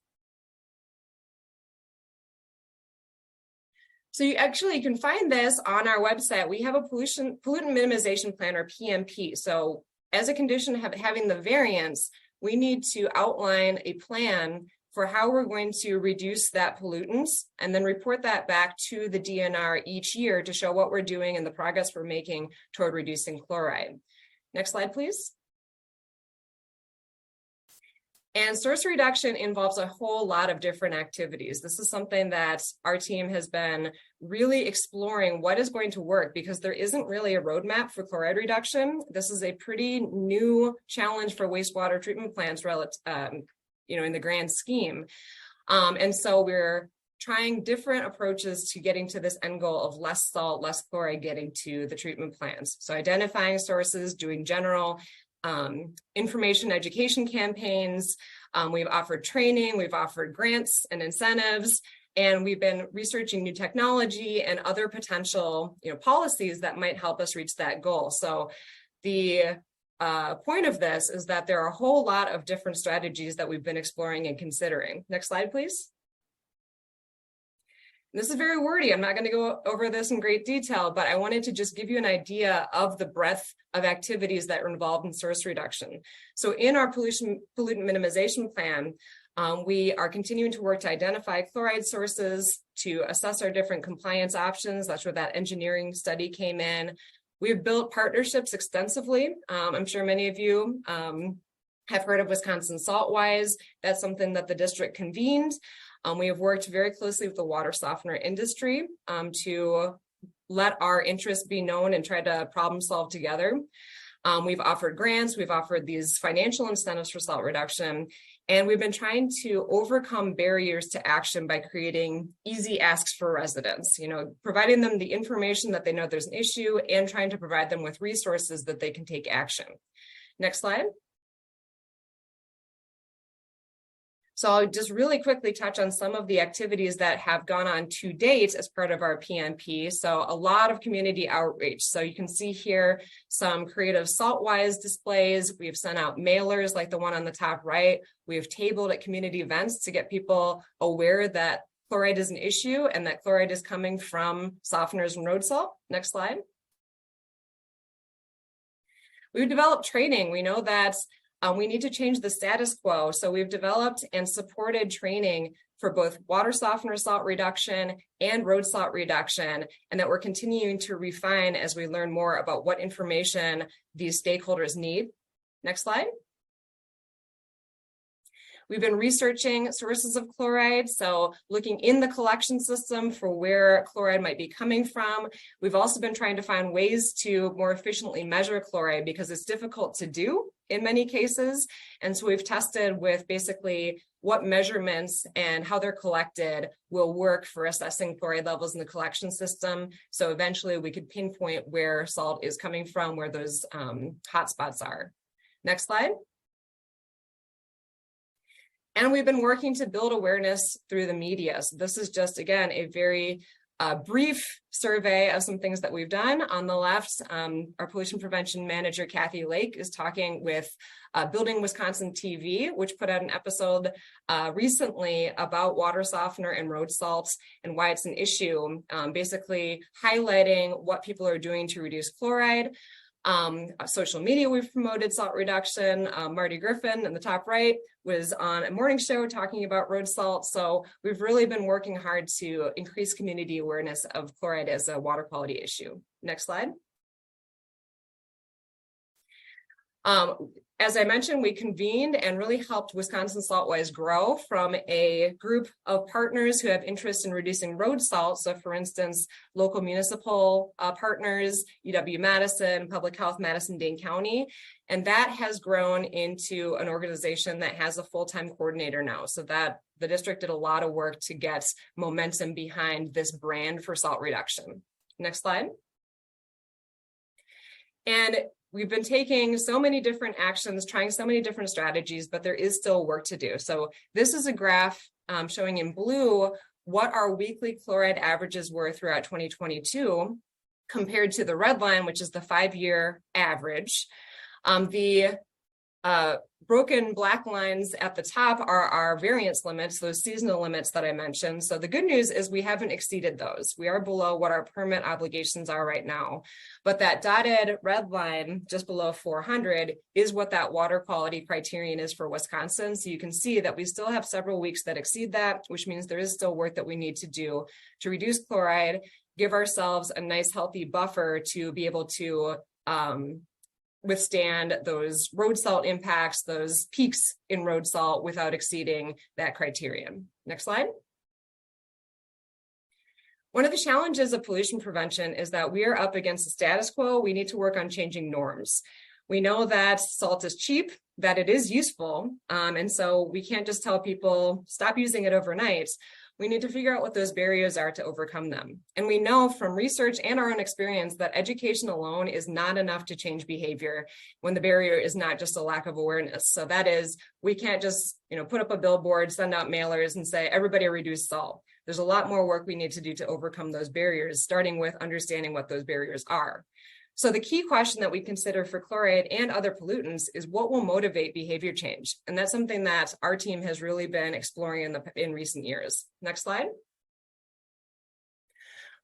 Speaker 9: So you actually can find this on our website. We have a pollutant minimization plan, or PMP. So as a condition of having the variance, we need to outline a plan for how we're going to reduce that pollutants and then report that back to the DNR each year to show what we're doing and the progress we're making toward reducing chloride. Next slide, please. And source reduction involves a whole lot of different activities. This is something that our team has been really exploring what is going to work, because there isn't really a roadmap for chloride reduction. This is a pretty new challenge for wastewater treatment plants in the grand scheme. And so we're trying different approaches to getting to this end goal of less salt, less chloride getting to the treatment plants. So identifying sources, doing general information education campaigns. We've offered training, we've offered grants and incentives, and we've been researching new technology and other potential policies that might help us reach that goal. So the point of this is that there are a whole lot of different strategies that we've been exploring and considering. Next slide, please. This is very wordy. I'm not going to go over this in great detail, but I wanted to just give you an idea of the breadth of activities that are involved in source reduction. So in our pollutant minimization plan, we are continuing to work to identify chloride sources, to assess our different compliance options. That's where that engineering study came in. We've built partnerships extensively. I'm sure many of you have heard of Wisconsin Saltwise. That's something that the district convened. We have worked very closely with the water softener industry to let our interests be known and try to problem solve together. We've offered grants, we've offered these financial incentives for salt reduction, and we've been trying to overcome barriers to action by creating easy asks for residents, providing them the information that they know there's an issue and trying to provide them with resources that they can take action. Next slide. So I'll just really quickly touch on some of the activities that have gone on to date as part of our PMP. So a lot of community outreach. So you can see here some creative Saltwise displays. We've sent out mailers like the one on the top right. We have tabled at community events to get people aware that chloride is an issue and that chloride is coming from softeners and road salt. Next slide. We've developed training. We know that we need to change the status quo. So we've developed and supported training for both water softener salt reduction and road salt reduction, and that we're continuing to refine as we learn more about what information these stakeholders need. Next slide. We've been researching sources of chloride, so looking in the collection system for where chloride might be coming from. We've also been trying to find ways to more efficiently measure chloride because it's difficult to do in many cases. And so we've tested with basically what measurements and how they're collected will work for assessing chloride levels in the collection system. So eventually we could pinpoint where salt is coming from, where those hotspots are. Next slide. And we've been working to build awareness through the media. So this is just, again, a very brief survey of some things that we've done. On the left, our pollution prevention manager, Kathy Lake, is talking with Building Wisconsin TV, which put out an episode recently about water softener and road salts and why it's an issue, basically highlighting what people are doing to reduce chloride. Social media, we've promoted salt reduction. Marty Griffin in the top right was on a morning show talking about road salt. So we've really been working hard to increase community awareness of chloride as a water quality issue. Next slide. As I mentioned, we convened and really helped Wisconsin Saltwise grow from a group of partners who have interest in reducing road salt. So for instance, local municipal partners, UW-Madison, Public Health, Madison-Dane County. And that has grown into an organization that has a full-time coordinator now. So that the district did a lot of work to get momentum behind this brand for salt reduction. Next slide. And we've been taking so many different actions, trying so many different strategies, but there is still work to do. So this is a graph showing in blue what our weekly chloride averages were throughout 2022. compared to the red line, which is the 5-year average. The broken black lines at the top are our variance limits, those seasonal limits that I mentioned. So the good news is we haven't exceeded those. We are below what our permit obligations are right now. But that dotted red line just below 400 is what that water quality criterion is for Wisconsin. So you can see that we still have several weeks that exceed that, which means there is still work that we need to do to reduce chloride, give ourselves a nice healthy buffer to be able to withstand those road salt impacts, those peaks in road salt without exceeding that criterion. Next slide. One of the challenges of pollution prevention is that we are up against the status quo. We need to work on changing norms. We know that salt is cheap, that it is useful, and so we can't just tell people stop using it overnight. We need to figure out what those barriers are to overcome them. And we know from research and our own experience that education alone is not enough to change behavior when the barrier is not just a lack of awareness. So that is, we can't just, put up a billboard, send out mailers and say, everybody reduce salt. There's a lot more work we need to do to overcome those barriers, starting with understanding what those barriers are. So the key question that we consider for chloride and other pollutants is what will motivate behavior change? And that's something that our team has really been exploring in recent years. Next slide.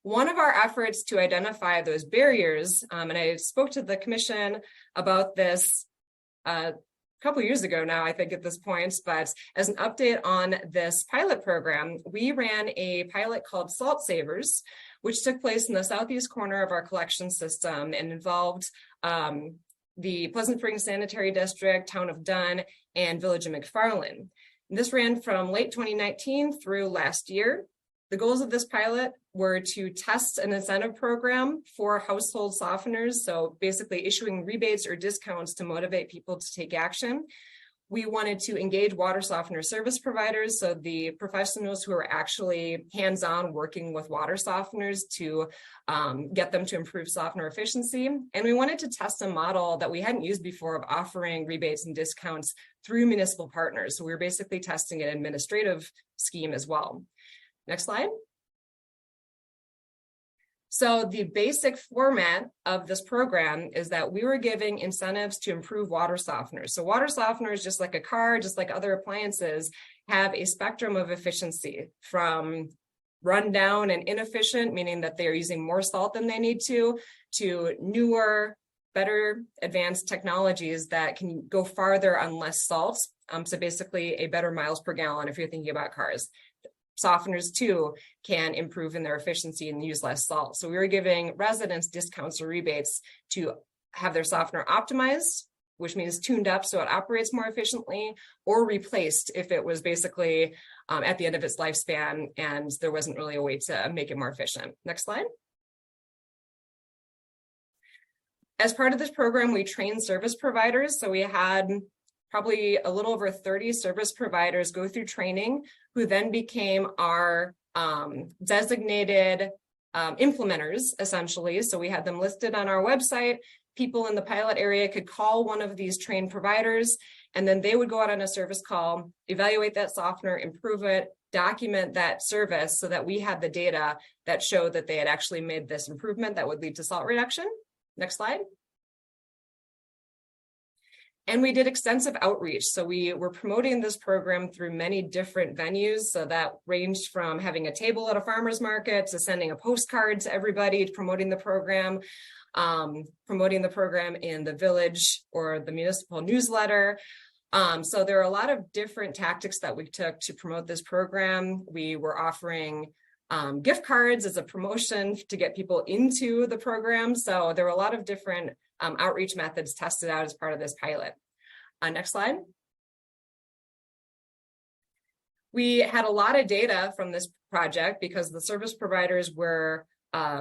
Speaker 9: One of our efforts to identify those barriers, and I spoke to the commission about this a couple years ago now, I think at this point, but as an update on this pilot program, we ran a pilot called Salt Savers, which took place in the southeast corner of our collection system and involved the Pleasant Springs Sanitary District, Town of Dunn, and Village of McFarland. And this ran from late 2019 through last year. The goals of this pilot were to test an incentive program for household softeners, so basically issuing rebates or discounts to motivate people to take action. We wanted to engage water softener service providers, so the professionals who are actually hands-on working with water softeners to get them to improve softener efficiency. And we wanted to test a model that we hadn't used before of offering rebates and discounts through municipal partners. So we were basically testing an administrative scheme as well. Next slide. So the basic format of this program is that we were giving incentives to improve water softeners. So water softeners, just like a car, just like other appliances, have a spectrum of efficiency from rundown and inefficient, meaning that they're using more salt than they need to newer, better advanced technologies that can go farther on less salt. So basically a better miles per gallon if you're thinking about cars. Softeners too can improve in their efficiency and use less salt. So we were giving residents discounts or rebates to have their softener optimized, which means tuned up so it operates more efficiently, or replaced if it was basically at the end of its lifespan and there wasn't really a way to make it more efficient. Next slide. As part of this program, we trained service providers. So we had probably a little over 30 service providers go through training, who then became our designated implementers, essentially. So we had them listed on our website. People in the pilot area could call one of these trained providers, and then they would go out on a service call, evaluate that softener, improve it, document that service so that we had the data that showed that they had actually made this improvement that would lead to salt reduction. Next slide. And we did extensive outreach. So we were promoting this program through many different venues. So that ranged from having a table at a farmer's market to sending a postcard to everybody, promoting the program in the village or the municipal newsletter. So there are a lot of different tactics that we took to promote this program. We were offering gift cards as a promotion to get people into the program. So there were a lot of different outreach methods tested out as part of this pilot. Next slide. We had a lot of data from this project because the service providers were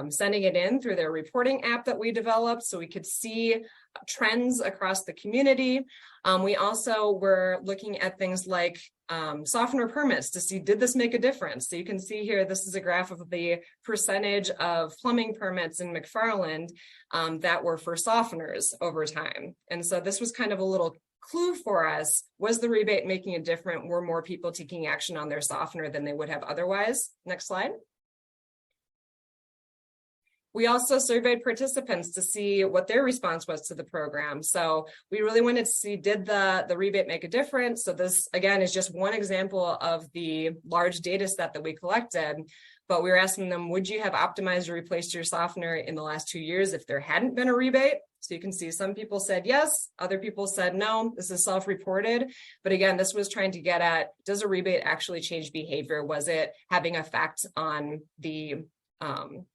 Speaker 9: sending it in through their reporting app that we developed so we could see trends across the community. We also were looking at things like softener permits to see, did this make a difference? So you can see here, this is a graph of the percentage of plumbing permits in McFarland that were for softeners over time. And so this was kind of a little clue for us. Was the rebate making a difference? Were more people taking action on their softener than they would have otherwise? Next slide. We also surveyed participants to see what their response was to the program. So we really wanted to see, did the rebate make a difference? So this, again, is just one example of the large data set that we collected. But we were asking them, would you have optimized or replaced your softener in the last 2 years if there hadn't been a rebate? So you can see some people said yes, other people said no. This is self-reported. But again, this was trying to get at, does a rebate actually change behavior? Was it having effect on the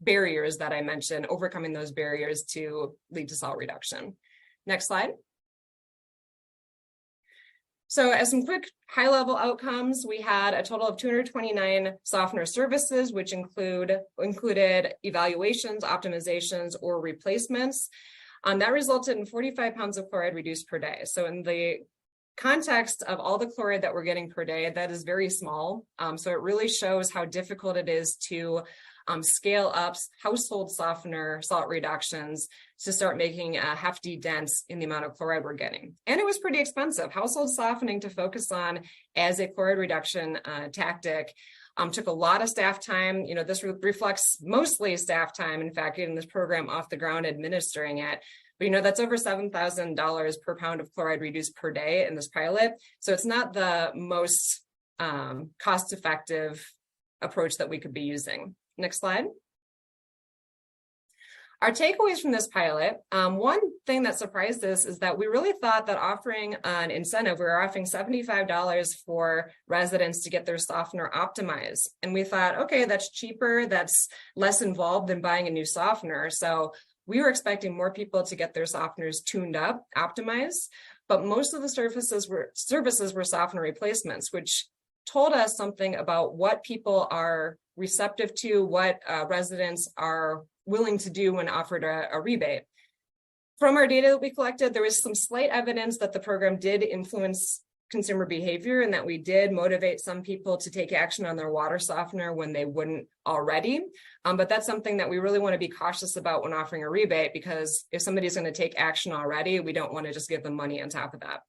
Speaker 9: barriers that I mentioned, overcoming those barriers to lead to salt reduction? Next slide. So as some quick high-level outcomes, we had a total of 229 softener services, which included evaluations, optimizations, or replacements. That resulted in 45 pounds of chloride reduced per day. So in the context of all the chloride that we're getting per day, that is very small. So it really shows how difficult it is to scale up household softener salt reductions to start making a hefty dents in the amount of chloride we're getting. And it was pretty expensive. Household softening to focus on as a chloride reduction tactic took a lot of staff time. You know, this reflects mostly staff time, in fact, getting this program off the ground, administering it. But, you know, that's over $7,000 per pound of chloride reduced per day in this pilot. So it's not the most cost-effective approach that we could be using. Next slide. Our takeaways from this pilot, one thing that surprised us is that we really thought that offering an incentive, we were offering $75 for residents to get their softener optimized. And we thought, okay, that's cheaper, that's less involved than buying a new softener. So we were expecting more people to get their softeners tuned up, optimized, but most of the services were softener replacements, which told us something about what people are receptive to, what residents are willing to do when offered a rebate. From our data that we collected, there was some slight evidence that the program did influence consumer behavior and that we did motivate some people to take action on their water softener when they wouldn't already. But that's something that we really want to be cautious about when offering a rebate, because if somebody's going to take action already, we don't want to just give them money on top of that.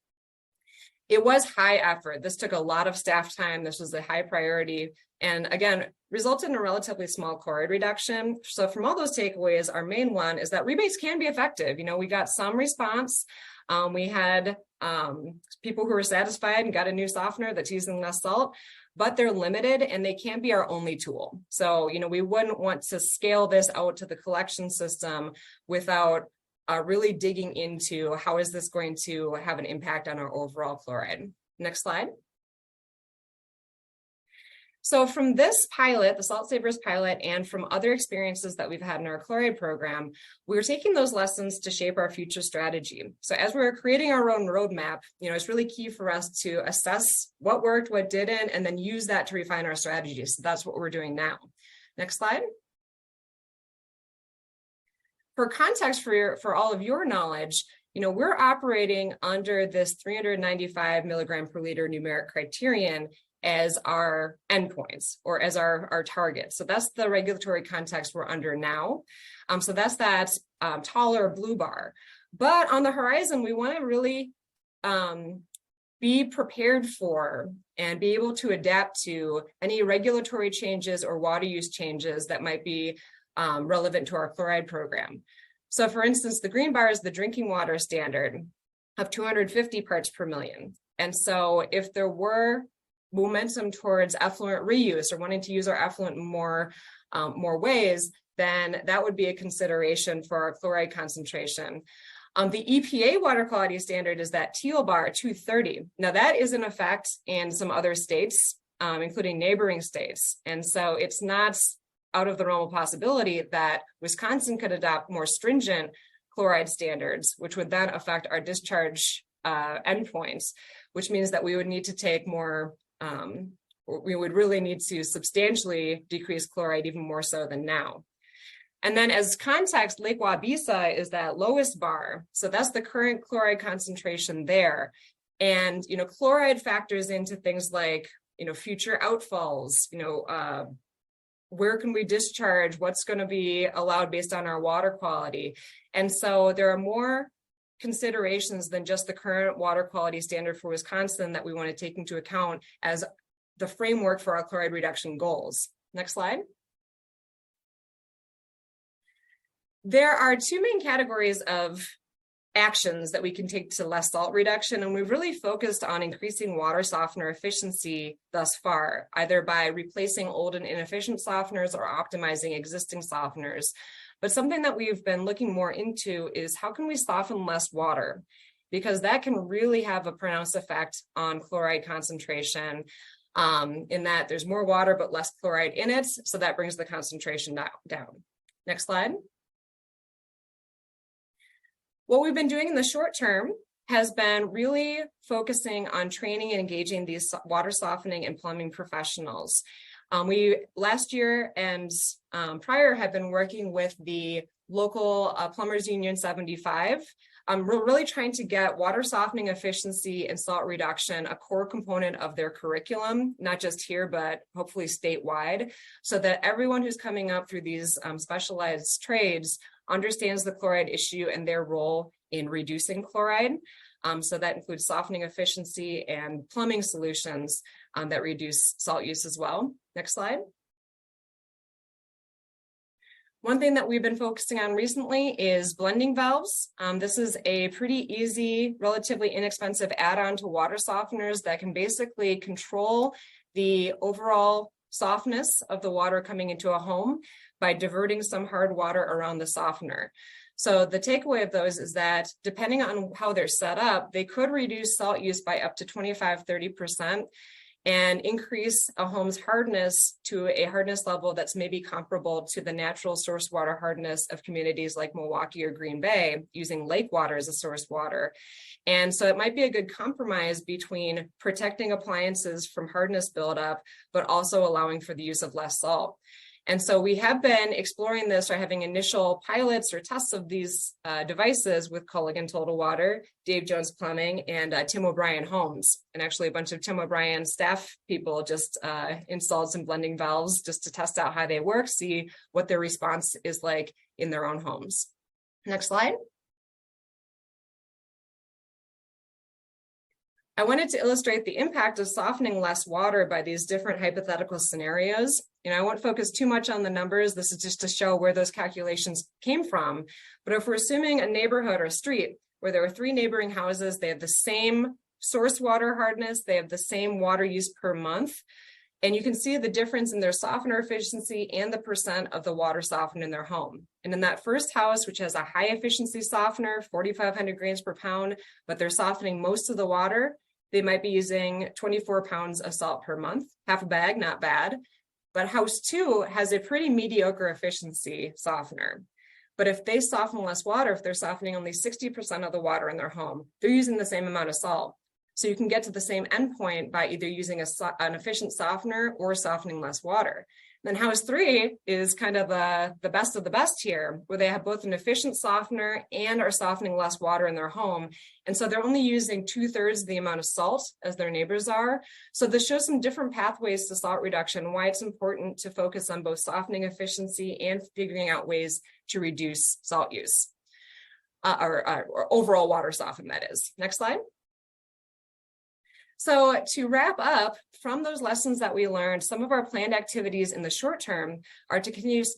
Speaker 9: It was high effort. This took a lot of staff time. This was a high priority. And again, resulted in a relatively small chloride reduction. So from all those takeaways, our main one is that rebates can be effective. You know, we got some response. We had people who were satisfied and got a new softener that's using less salt, but they're limited and they can't be our only tool. So, you know, we wouldn't want to scale this out to the collection system without really digging into how is this going to have an impact on our overall chloride. Next slide. So from this pilot, the Salt Savers pilot, and from other experiences that we've had in our chloride program, we're taking those lessons to shape our future strategy. So as we're creating our own roadmap, you know, it's really key for us to assess what worked, what didn't, and then use that to refine our strategy. So that's what we're doing now. Next slide. For context for all of your knowledge, you know, we're operating under this 395 milligram per liter numeric criterion as our endpoints or as our target. So that's the regulatory context we're under now. So that's that taller blue bar. But on the horizon, we want to really be prepared for and be able to adapt to any regulatory changes or water use changes that might be relevant to our chloride program. So for instance, the green bar is the drinking water standard of 250 parts per million. And so if there were momentum towards effluent reuse or wanting to use our effluent in more ways, then that would be a consideration for our chloride concentration. The EPA water quality standard is that teal bar, 230. Now that is in effect in some other states, including neighboring states. And so it's not out of the realm of possibility that Wisconsin could adopt more stringent chloride standards, which would then affect our discharge endpoints, which means that we would need to take more, we would really need to substantially decrease chloride even more so than now. And then as context, Lake Wabisa is that lowest bar. So that's the current chloride concentration there. And, you know, chloride factors into things like, you know, future outfalls, you know, where can we discharge, what's going to be allowed based on our water quality. And so there are more considerations than just the current water quality standard for Wisconsin that we want to take into account as the framework for our chloride reduction goals. Next slide. There are two main categories of actions that we can take to less salt reduction, and we've really focused on increasing water softener efficiency thus far, either by replacing old and inefficient softeners or optimizing existing softeners. But something that we've been looking more into is how can we soften less water? Because that can really have a pronounced effect on chloride concentration, in that there's more water but less chloride in it, so that brings the concentration down. Next slide. What we've been doing in the short term has been really focusing on training and engaging these water softening and plumbing professionals. We last year and prior have been working with the local Plumbers Union 75. We're really trying to get water softening efficiency and salt reduction a core component of their curriculum, not just here, but hopefully statewide, so that everyone who's coming up through these specialized trades understands the chloride issue and their role in reducing chloride. So that includes softening efficiency and plumbing solutions that reduce salt use as well. Next slide. One thing that we've been focusing on recently is blending valves. This is a pretty easy, relatively inexpensive add-on to water softeners that can basically control the overall softness of the water coming into a home by diverting some hard water around the softener. So the takeaway of those is that depending on how they're set up, they could reduce salt use by up to 25–30% and increase a home's hardness to a hardness level that's maybe comparable to the natural source water hardness of communities like Milwaukee or Green Bay, using lake water as a source water. And so it might be a good compromise between protecting appliances from hardness buildup, but also allowing for the use of less salt. And so we have been exploring this or having initial pilots or tests of these devices with Culligan Total Water, Dave Jones Plumbing, and Tim O'Brien Homes. And actually a bunch of Tim O'Brien staff people just installed some blending valves just to test out how they work, see what their response is like in their own homes. Next slide. I wanted to illustrate the impact of softening less water by these different hypothetical scenarios. I won't focus too much on the numbers. This is just to show where those calculations came from. But if we're assuming a neighborhood or a street where there are 3 neighboring houses, they have the same source water hardness, they have the same water use per month, and you can see the difference in their softener efficiency and the percent of the water softened in their home. And in that first house, which has a high efficiency softener, 4,500 grains per pound, but they're softening most of the water, they might be using 24 pounds of salt per month, half a bag, not bad. But house 2 has a pretty mediocre efficiency softener. But if they soften less water, if they're softening only 60% of the water in their home, they're using the same amount of salt. So you can get to the same endpoint by either using an efficient softener or softening less water. Then house 3 is kind of the best of the best here, where they have both an efficient softener and are softening less water in their home. And so they're only using 2/3 the amount of salt as their neighbors are. So this shows some different pathways to salt reduction, why it's important to focus on both softening efficiency and figuring out ways to reduce salt use, or overall water soften, that is. Next slide. So to wrap up, from those lessons that we learned, some of our planned activities in the short term are to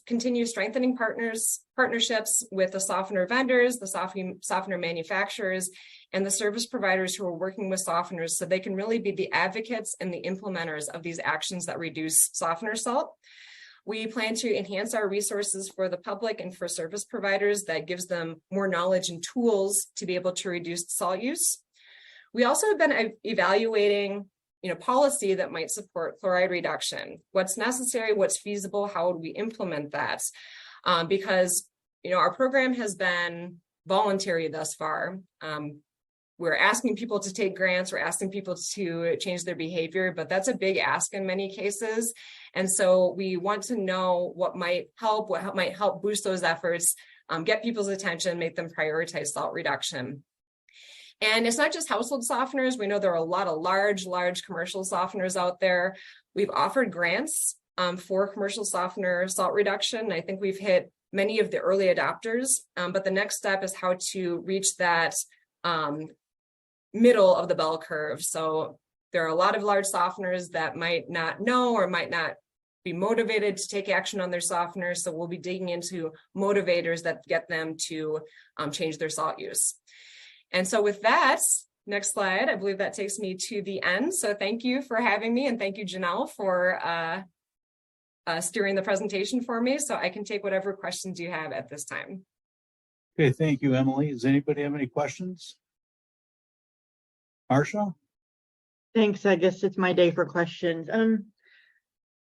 Speaker 9: continue strengthening partnerships with the softener vendors, the softener manufacturers, and the service providers who are working with softeners, so they can really be the advocates and the implementers of these actions that reduce softener salt. We plan to enhance our resources for the public and for service providers that gives them more knowledge and tools to be able to reduce salt use. We also have been evaluating, policy that might support chloride reduction. What's necessary, what's feasible, how would we implement that? Because, our program has been voluntary thus far. We're asking people to take grants, we're asking people to change their behavior, but that's a big ask in many cases. And so we want to know what might help boost those efforts, get people's attention, make them prioritize salt reduction. And it's not just household softeners. We know there are a lot of large commercial softeners out there. We've offered grants for commercial softener salt reduction. I think we've hit many of the early adopters, but the next step is how to reach that middle of the bell curve. So there are a lot of large softeners that might not know or might not be motivated to take action on their softeners. So we'll be digging into motivators that get them to change their salt use. And so with that, next slide, I believe that takes me to the end. So thank you for having me, and thank you, Janelle, for steering the presentation for me. So I can take whatever questions you have at this time.
Speaker 1: Okay, thank you, Emily. Does anybody have any questions? Marsha?
Speaker 8: Thanks. I guess it's my day for questions.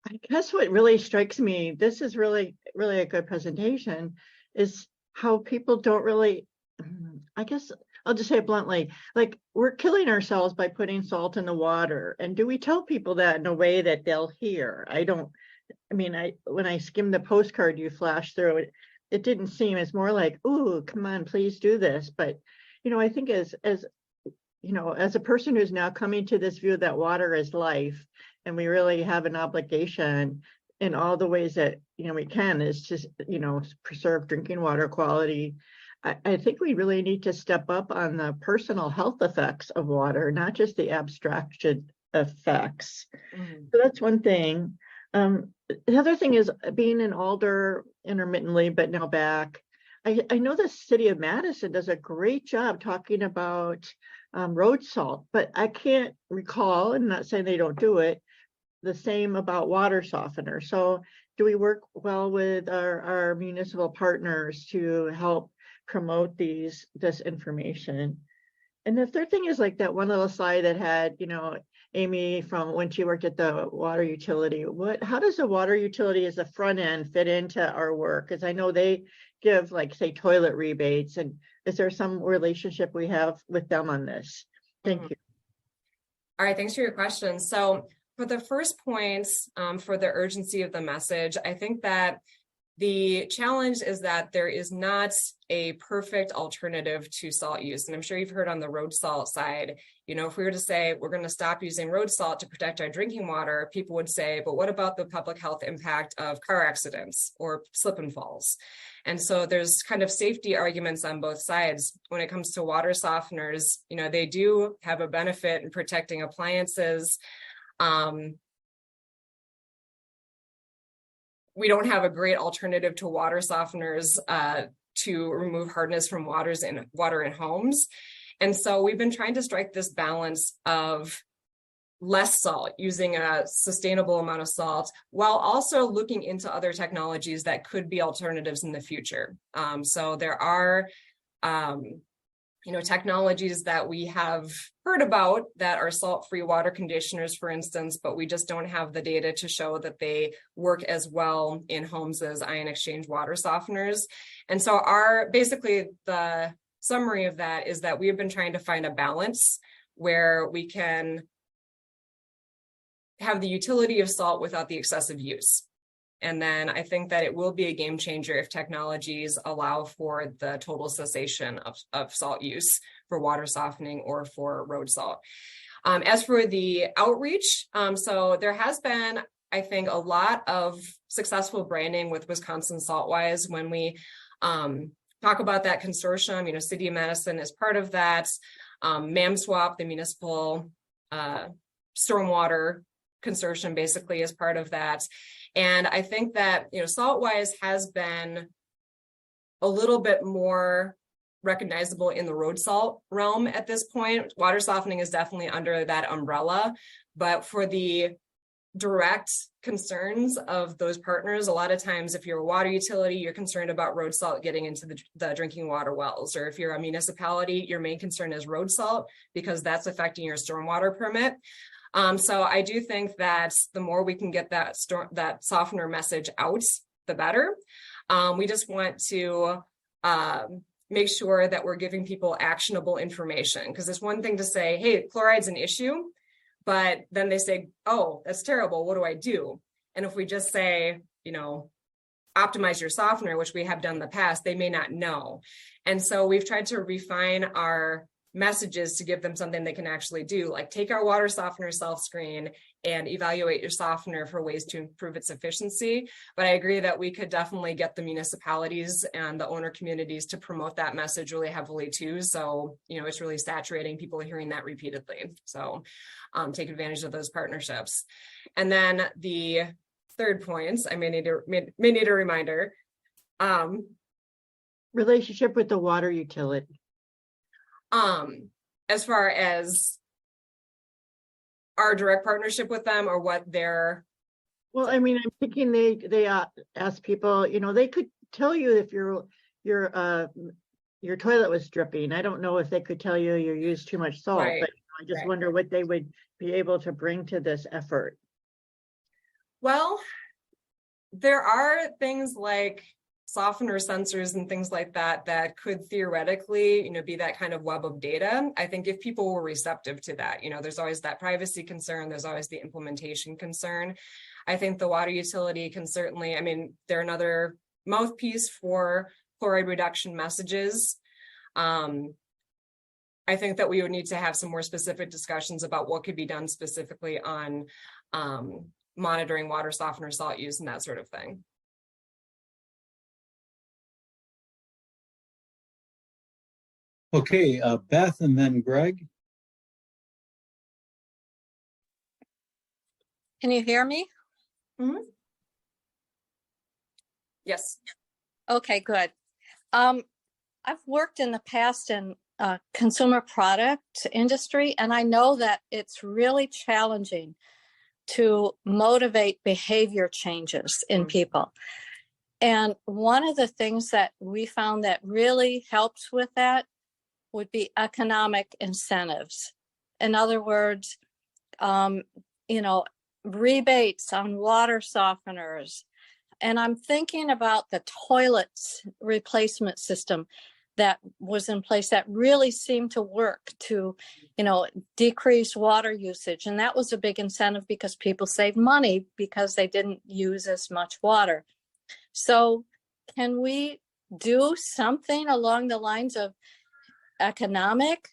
Speaker 8: I guess what really strikes me, this is really a good presentation, is how people don't really, I guess I'll just say it bluntly, like we're killing ourselves by putting salt in the water. And do we tell people that in a way that they'll hear? When I skimmed the postcard you flashed through it, it didn't seem, it's more like, ooh, come on, please do this. But, I think as a person who's now coming to this view that water is life, and we really have an obligation in all the ways that, we can, is just, preserve drinking water quality. I think we really need to step up on the personal health effects of water, not just the abstraction effects.
Speaker 9: Mm-hmm.
Speaker 8: So that's one thing. The other thing is being in Alder intermittently, but now back. I know the city of Madison does a great job talking about road salt, but I can't recall, and not saying they don't do it, the same about water softener. So do we work well with our municipal partners to help promote this information? And the third thing is like that one little slide that had, Amy from when she worked at the water utility. How does the water utility as a front end fit into our work? Because I know they give, like, say, toilet rebates. And is there some relationship we have with them on this? Thank you.
Speaker 9: All right, thanks for your question. So for the first point, for the urgency of the message, I think that the challenge is that there is not a perfect alternative to salt use. And I'm sure you've heard on the road salt side, if we were to say we're going to stop using road salt to protect our drinking water, people would say, but what about the public health impact of car accidents or slip and falls? And so there's kind of safety arguments on both sides. When it comes to water softeners, they do have a benefit in protecting appliances. We don't have a great alternative to water softeners to remove hardness from water in homes. And so we've been trying to strike this balance of less salt, using a sustainable amount of salt, while also looking into other technologies that could be alternatives in the future. So there are technologies that we have heard about that are salt-free water conditioners, for instance, but we just don't have the data to show that they work as well in homes as ion exchange water softeners. And so basically the summary of that is that we have been trying to find a balance where we can have the utility of salt without the excessive use. And then I think that it will be a game changer if technologies allow for the total cessation of salt use for water softening or for road salt. As for the outreach, so there has been, I think, a lot of successful branding with Wisconsin Saltwise. When we talk about that consortium, City of Madison is part of that. MAMSWAP, the municipal stormwater consortium, basically is part of that. And I think that, Saltwise has been a little bit more recognizable in the road salt realm at this point. Water softening is definitely under that umbrella, but for the direct concerns of those partners, a lot of times if you're a water utility, you're concerned about road salt getting into the drinking water wells, or if you're a municipality, your main concern is road salt because that's affecting your stormwater permit. So I do think that the more we can get that softener message out, the better. We just want to make sure that we're giving people actionable information, because it's one thing to say, hey, chloride's an issue, but then they say, oh, that's terrible, what do I do? And if we just say, optimize your softener, which we have done in the past, they may not know. And so we've tried to refine our messages to give them something they can actually do, like take our water softener self-screen and evaluate your softener for ways to improve its efficiency. But I agree that we could definitely get the municipalities and the owner communities to promote that message really heavily too. So, it's really saturating, people are hearing that repeatedly. So take advantage of those partnerships. And then the third point, I may need a reminder.
Speaker 8: Relationship with the water utility.
Speaker 9: As far as our direct partnership with them or what they're.
Speaker 8: Well, I mean, I'm thinking they ask people, you know, they could tell you if your toilet was dripping. I don't know if they could tell you you used too much salt,
Speaker 9: Right,
Speaker 8: but I just
Speaker 9: right.
Speaker 8: wonder what they would be able to bring to this effort.
Speaker 9: Well, there are things like softener sensors and things like that that could theoretically, be that kind of web of data. I think if people were receptive to that, there's always that privacy concern, there's always the implementation concern. I think the water utility can certainly, they're another mouthpiece for chloride reduction messages. I think that we would need to have some more specific discussions about what could be done specifically on monitoring water softener salt use and that sort of thing.
Speaker 1: Okay, Beth and then Greg.
Speaker 10: Can you hear me?
Speaker 9: Yes.
Speaker 10: Okay, good. I've worked in the past in consumer product industry, and I know that it's really challenging to motivate behavior changes in people. And one of the things that we found that really helps with that would be economic incentives. In other words, rebates on water softeners. And I'm thinking about the toilets replacement system that was in place that really seemed to work to, decrease water usage. And that was a big incentive because people saved money because they didn't use as much water. So can we do something along the lines of economic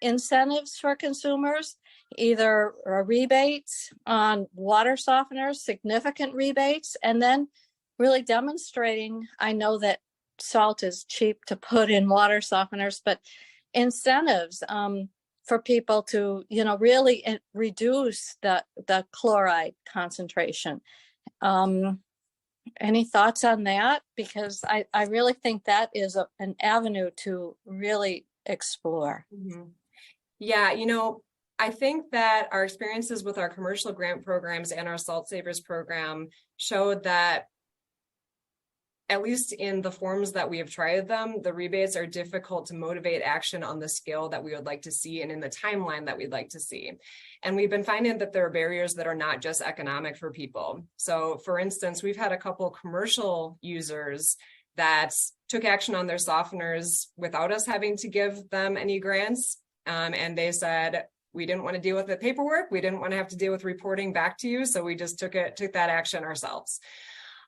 Speaker 10: incentives for consumers, either rebates on water softeners, significant rebates, and then really demonstrating, I know that salt is cheap to put in water softeners, but incentives for people to, really reduce the chloride concentration. Any thoughts on that? Because I really think that is an avenue to really explore.
Speaker 9: Yeah, I think that our experiences with our commercial grant programs and our Salt Savers program showed that, at least in the forms that we have tried them, the rebates are difficult to motivate action on the scale that we would like to see and in the timeline that we'd like to see. And we've been finding that there are barriers that are not just economic for people. So for instance, we've had a couple commercial users that took action on their softeners without us having to give them any grants. And they said, we didn't want to deal with the paperwork. We didn't want to have to deal with reporting back to you. So we just took that action ourselves.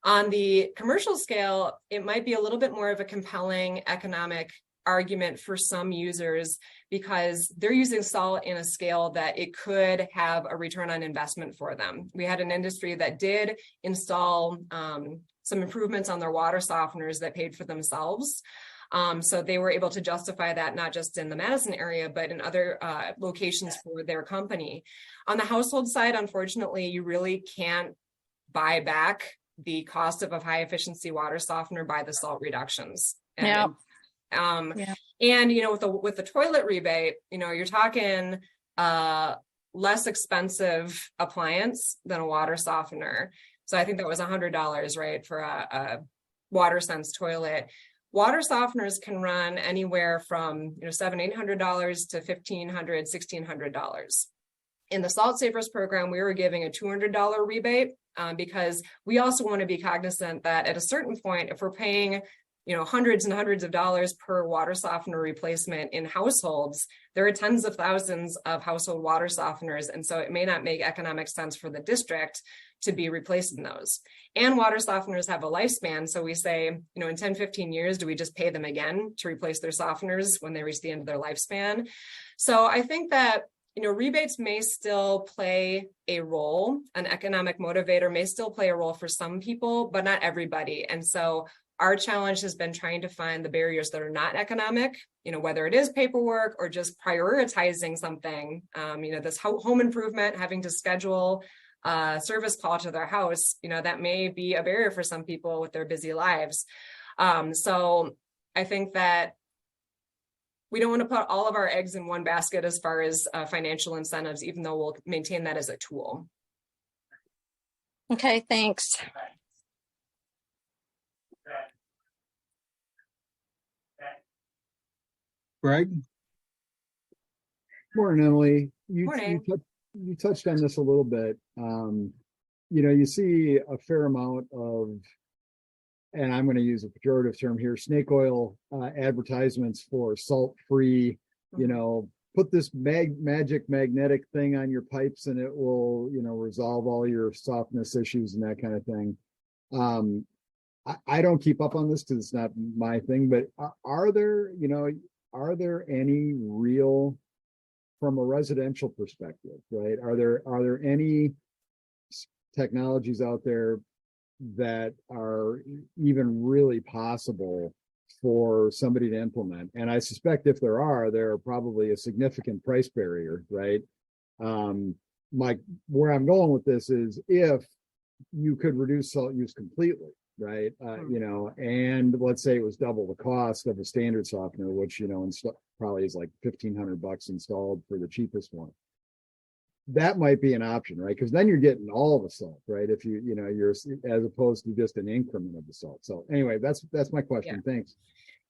Speaker 9: On the commercial scale, it might be a little bit more of a compelling economic argument for some users because they're using salt in a scale that it could have a return on investment for them. We had an industry that did install some improvements on their water softeners that paid for themselves. So they were able to justify that not just in the Madison area, but in other locations for their company. On the household side, unfortunately, you really can't buy back the cost of a high efficiency water softener by the salt reductions. And, and with the toilet rebate, you're talking less expensive appliance than a water softener. So I think that was $100, right, for a WaterSense toilet. Water softeners can run anywhere from $700-800 to $1,500, $1,600. In the Salt Savers program, we were giving a $200 rebate because we also want to be cognizant that at a certain point, if we're paying hundreds and hundreds of dollars per water softener replacement in households, there are tens of thousands of household water softeners. And so it may not make economic sense for the district to be replacing those. And water softeners have a lifespan. So we say, in 10, 15 years, do we just pay them again to replace their softeners when they reach the end of their lifespan? So I think that rebates may still play a role. An economic motivator may still play a role for some people, but not everybody. And so our challenge has been trying to find the barriers that are not economic, whether it is paperwork or just prioritizing something, this home improvement, having to schedule service call to their house, that may be a barrier for some people with their busy lives. So I think that we don't want to put all of our eggs in one basket as far as financial incentives, even though we'll maintain that as a tool.
Speaker 10: Okay, thanks.
Speaker 1: Greg?
Speaker 6: Morning, Emily.
Speaker 9: Morning.
Speaker 6: You touched on this a little bit. You see a fair amount of, and I'm going to use a pejorative term here, snake oil advertisements for salt-free, put this magic magnetic thing on your pipes and it will, resolve all your softness issues and that kind of thing. I don't keep up on this because it's not my thing, but are there any real, from a residential perspective, right? Are there any technologies out there that are even really possible for somebody to implement? And I suspect if there are probably a significant price barrier, right? Where I'm going with this is if you could reduce salt use completely, right? And let's say it was double the cost of a standard softener, which, probably is like $1,500 installed for the cheapest one. That might be an option, right? Because then you're getting all the salt, right? If you're as opposed to just an increment of the salt. So anyway, that's my question.
Speaker 9: Yeah.
Speaker 6: Thanks.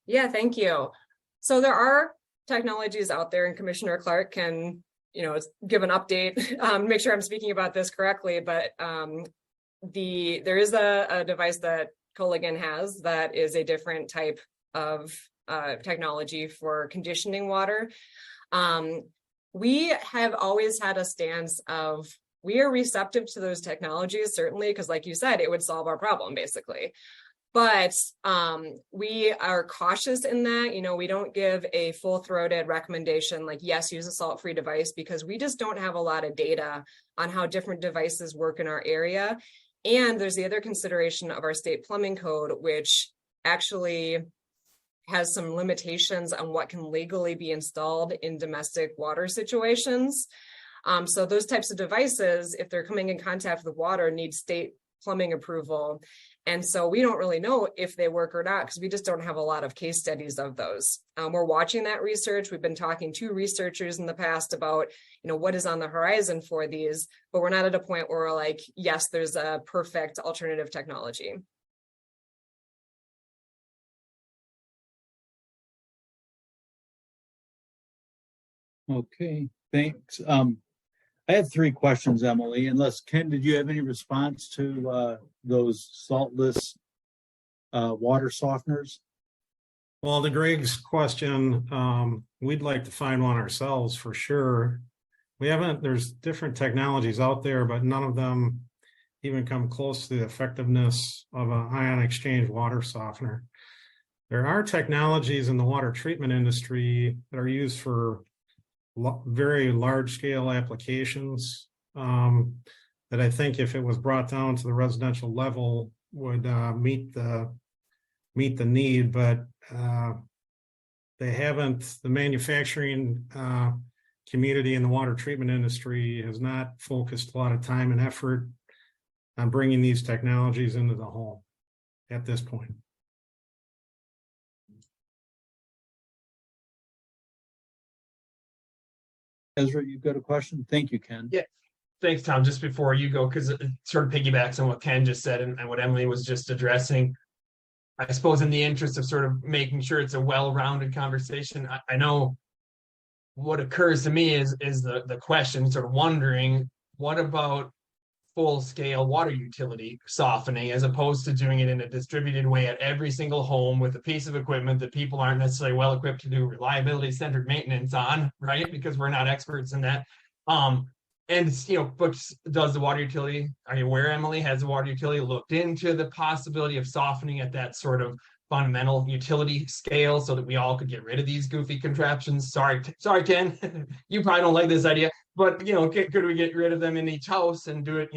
Speaker 9: Yeah, thank you. So there are technologies out there, and Commissioner Clark can, give an update, make sure I'm speaking about this correctly. But there is a device that Culligan has that is a different type of technology for conditioning water. We have always had a stance of we are receptive to those technologies, certainly, because like you said, it would solve our problem basically. But we are cautious in that, we don't give a full-throated recommendation like, yes, use a salt-free device, because we just don't have a lot of data on how different devices work in our area. And there's the other consideration of our state plumbing code, which actually has some limitations on what can legally be installed in domestic water situations. So those types of devices, if they're coming in contact with water, need state plumbing approval. And so we don't really know if they work or not, because we just don't have a lot of case studies of those. We're watching that research. We've been talking to researchers in the past about, what is on the horizon for these, but we're not at a point where we're like, yes, there's a perfect alternative technology.
Speaker 1: Okay, thanks. I have 3 questions, Emily, unless Ken, did you have any response to those saltless water softeners?
Speaker 11: Well, to Greg's question, we'd like to find one ourselves for sure. There's different technologies out there, but none of them even come close to the effectiveness of an ion exchange water softener. There are technologies in the water treatment industry that are used for very large scale applications that I think if it was brought down to the residential level would meet the need, but they haven't. The manufacturing community in the water treatment industry has not focused a lot of time and effort on bringing these technologies into the home at this point.
Speaker 1: Ezra, you've got a question? Thank you, Ken.
Speaker 12: Yeah, thanks, Tom. Just before you go, because it sort of piggybacks on what Ken just said and what Emily was just addressing. I suppose in the interest of sort of making sure it's a well-rounded conversation, I know what occurs to me is the question, sort of wondering, what about full-scale water utility softening as opposed to doing it in a distributed way at every single home with a piece of equipment that people aren't necessarily well equipped to do reliability-centered maintenance on, right? Because we're not experts in that. And but does the water utility, are you aware, Emily, has the water utility looked into the possibility of softening at that sort of fundamental utility scale so that we all could get rid of these goofy contraptions? Sorry, Ken, you probably don't like this idea, but could we get rid of them in each house and do it,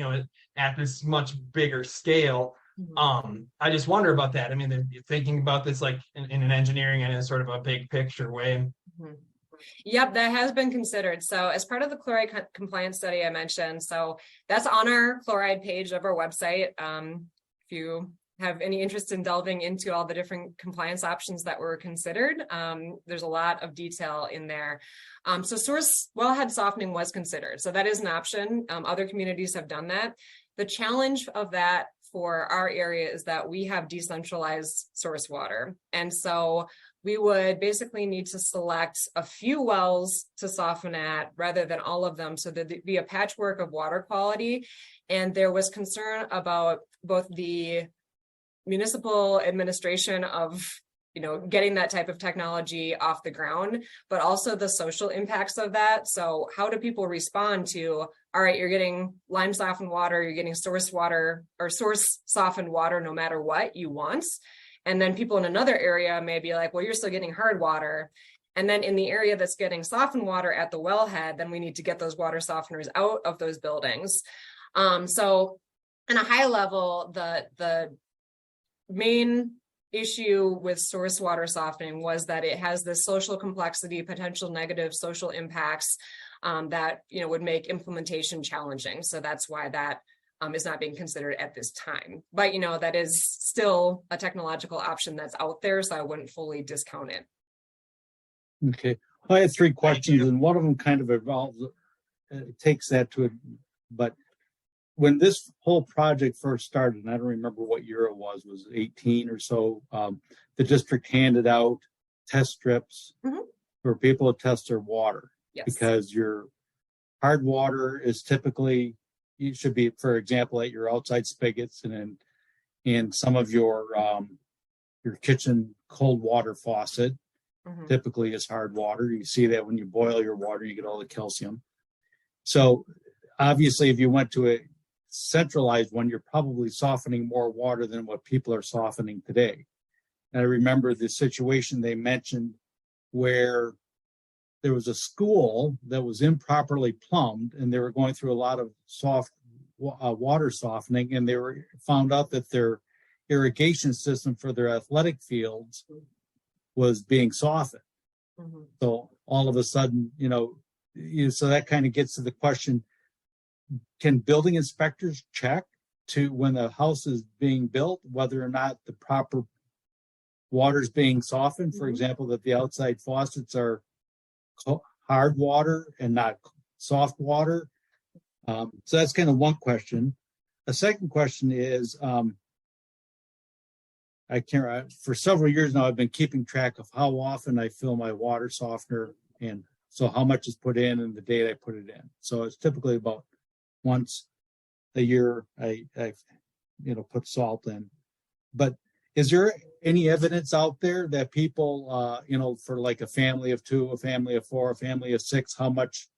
Speaker 12: at this much bigger scale? I just wonder about that. I mean, you're thinking about this like in an engineering and in sort of a big picture way.
Speaker 9: Yep, that has been considered. So as part of the chloride compliance study I mentioned, so that's on our chloride page of our website. If you have any interest in delving into all the different compliance options that were considered, there's a lot of detail in there. So source wellhead softening was considered. So that is an option. Other communities have done that. The challenge of that for our area is that we have decentralized source water. And so we would basically need to select a few wells to soften at rather than all of them. So there'd be a patchwork of water quality. And there was concern about both the municipal administration of getting that type of technology off the ground, but also the social impacts of that. So how do people respond to, all right, you're getting lime softened water, you're getting source water or source softened water, no matter what you want. And then people in another area may be like, well, you're still getting hard water. And then in the area that's getting softened water at the wellhead, then we need to get those water softeners out of those buildings. So in a high level, the main issue with source water softening was that it has this social complexity, potential negative social impacts that would make implementation challenging. So that's why that is not being considered at this time. But that is still a technological option that's out there, so I wouldn't fully discount it.
Speaker 1: Okay, I had three questions, and one of them kind of involves takes that to it. But when this whole project first started, and I don't remember what year it was 18 or so, the district handed out test strips for people to test their water.
Speaker 9: Yes.
Speaker 1: Because your hard water is typically, you should be, for example, at your outside spigots and in some of your kitchen cold water faucet typically is hard water. You see that when you boil your water, you get all the calcium. So obviously, if you went to a centralized one, you're probably softening more water than what people are softening today. And I remember the situation they mentioned where there was a school that was improperly plumbed, and they were going through a lot of soft water softening, and they found out that their irrigation system for their athletic fields was being softened. So all of a sudden, so that kind of gets to the question, can building inspectors check to when the house is being built, whether or not the proper water is being softened? For example, that the outside faucets are hard water and not soft water. So that's kind of one question. A second question is, for several years now, I've been keeping track of how often I fill my water softener, and so how much is put in and the date I put it in. So it's typically about once a year I put salt in. But is there any evidence out there that people, for like a family of 2, a family of 4, a family of 6, how much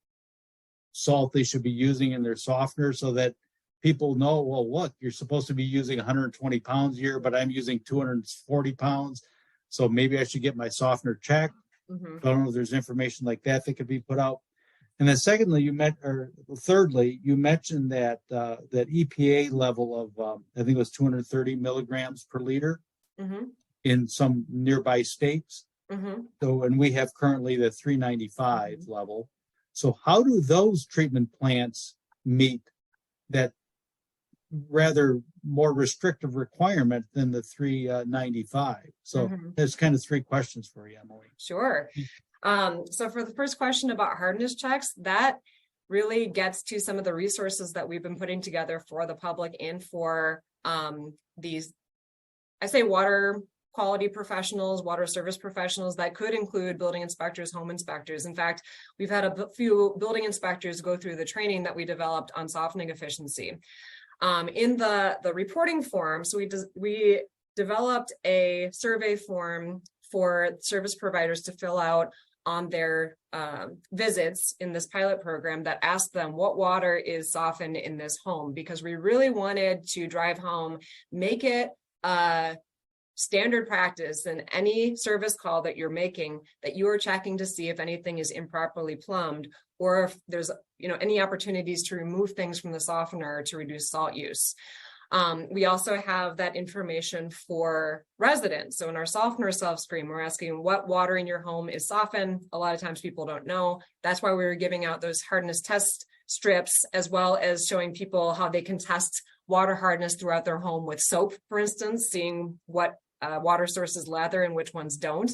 Speaker 1: salt they should be using in their softener, so that people know, well, look, you're supposed to be using 120 pounds a year, but I'm using 240 pounds. So maybe I should get my softener checked. I don't know if there's information like that that could be put out. And then thirdly, you mentioned that that EPA level of, I think it was 230 milligrams per liter in some nearby states. So, and we have currently the 395 level. So how do those treatment plants meet that rather more restrictive requirement than the 395? So there's kind of three questions for you, Emily.
Speaker 9: Sure. So for the first question about hardness checks, that really gets to some of the resources that we've been putting together for the public and for these, I say, water quality professionals, water service professionals. That could include building inspectors, home inspectors. In fact, we've had a few building inspectors go through the training that we developed on softening efficiency. In the reporting form, so we developed a survey form for service providers to fill out on their visits in this pilot program that asked them what water is softened in this home, because we really wanted to drive home, make it standard practice in any service call that you're making, that you are checking to see if anything is improperly plumbed, or if there's any opportunities to remove things from the softener to reduce salt use. We also have that information for residents. So in our softener self-screen, we're asking what water in your home is softened. A lot of times people don't know. That's why we were giving out those hardness test strips, as well as showing people how they can test water hardness throughout their home with soap, for instance, seeing what water sources lather and which ones don't.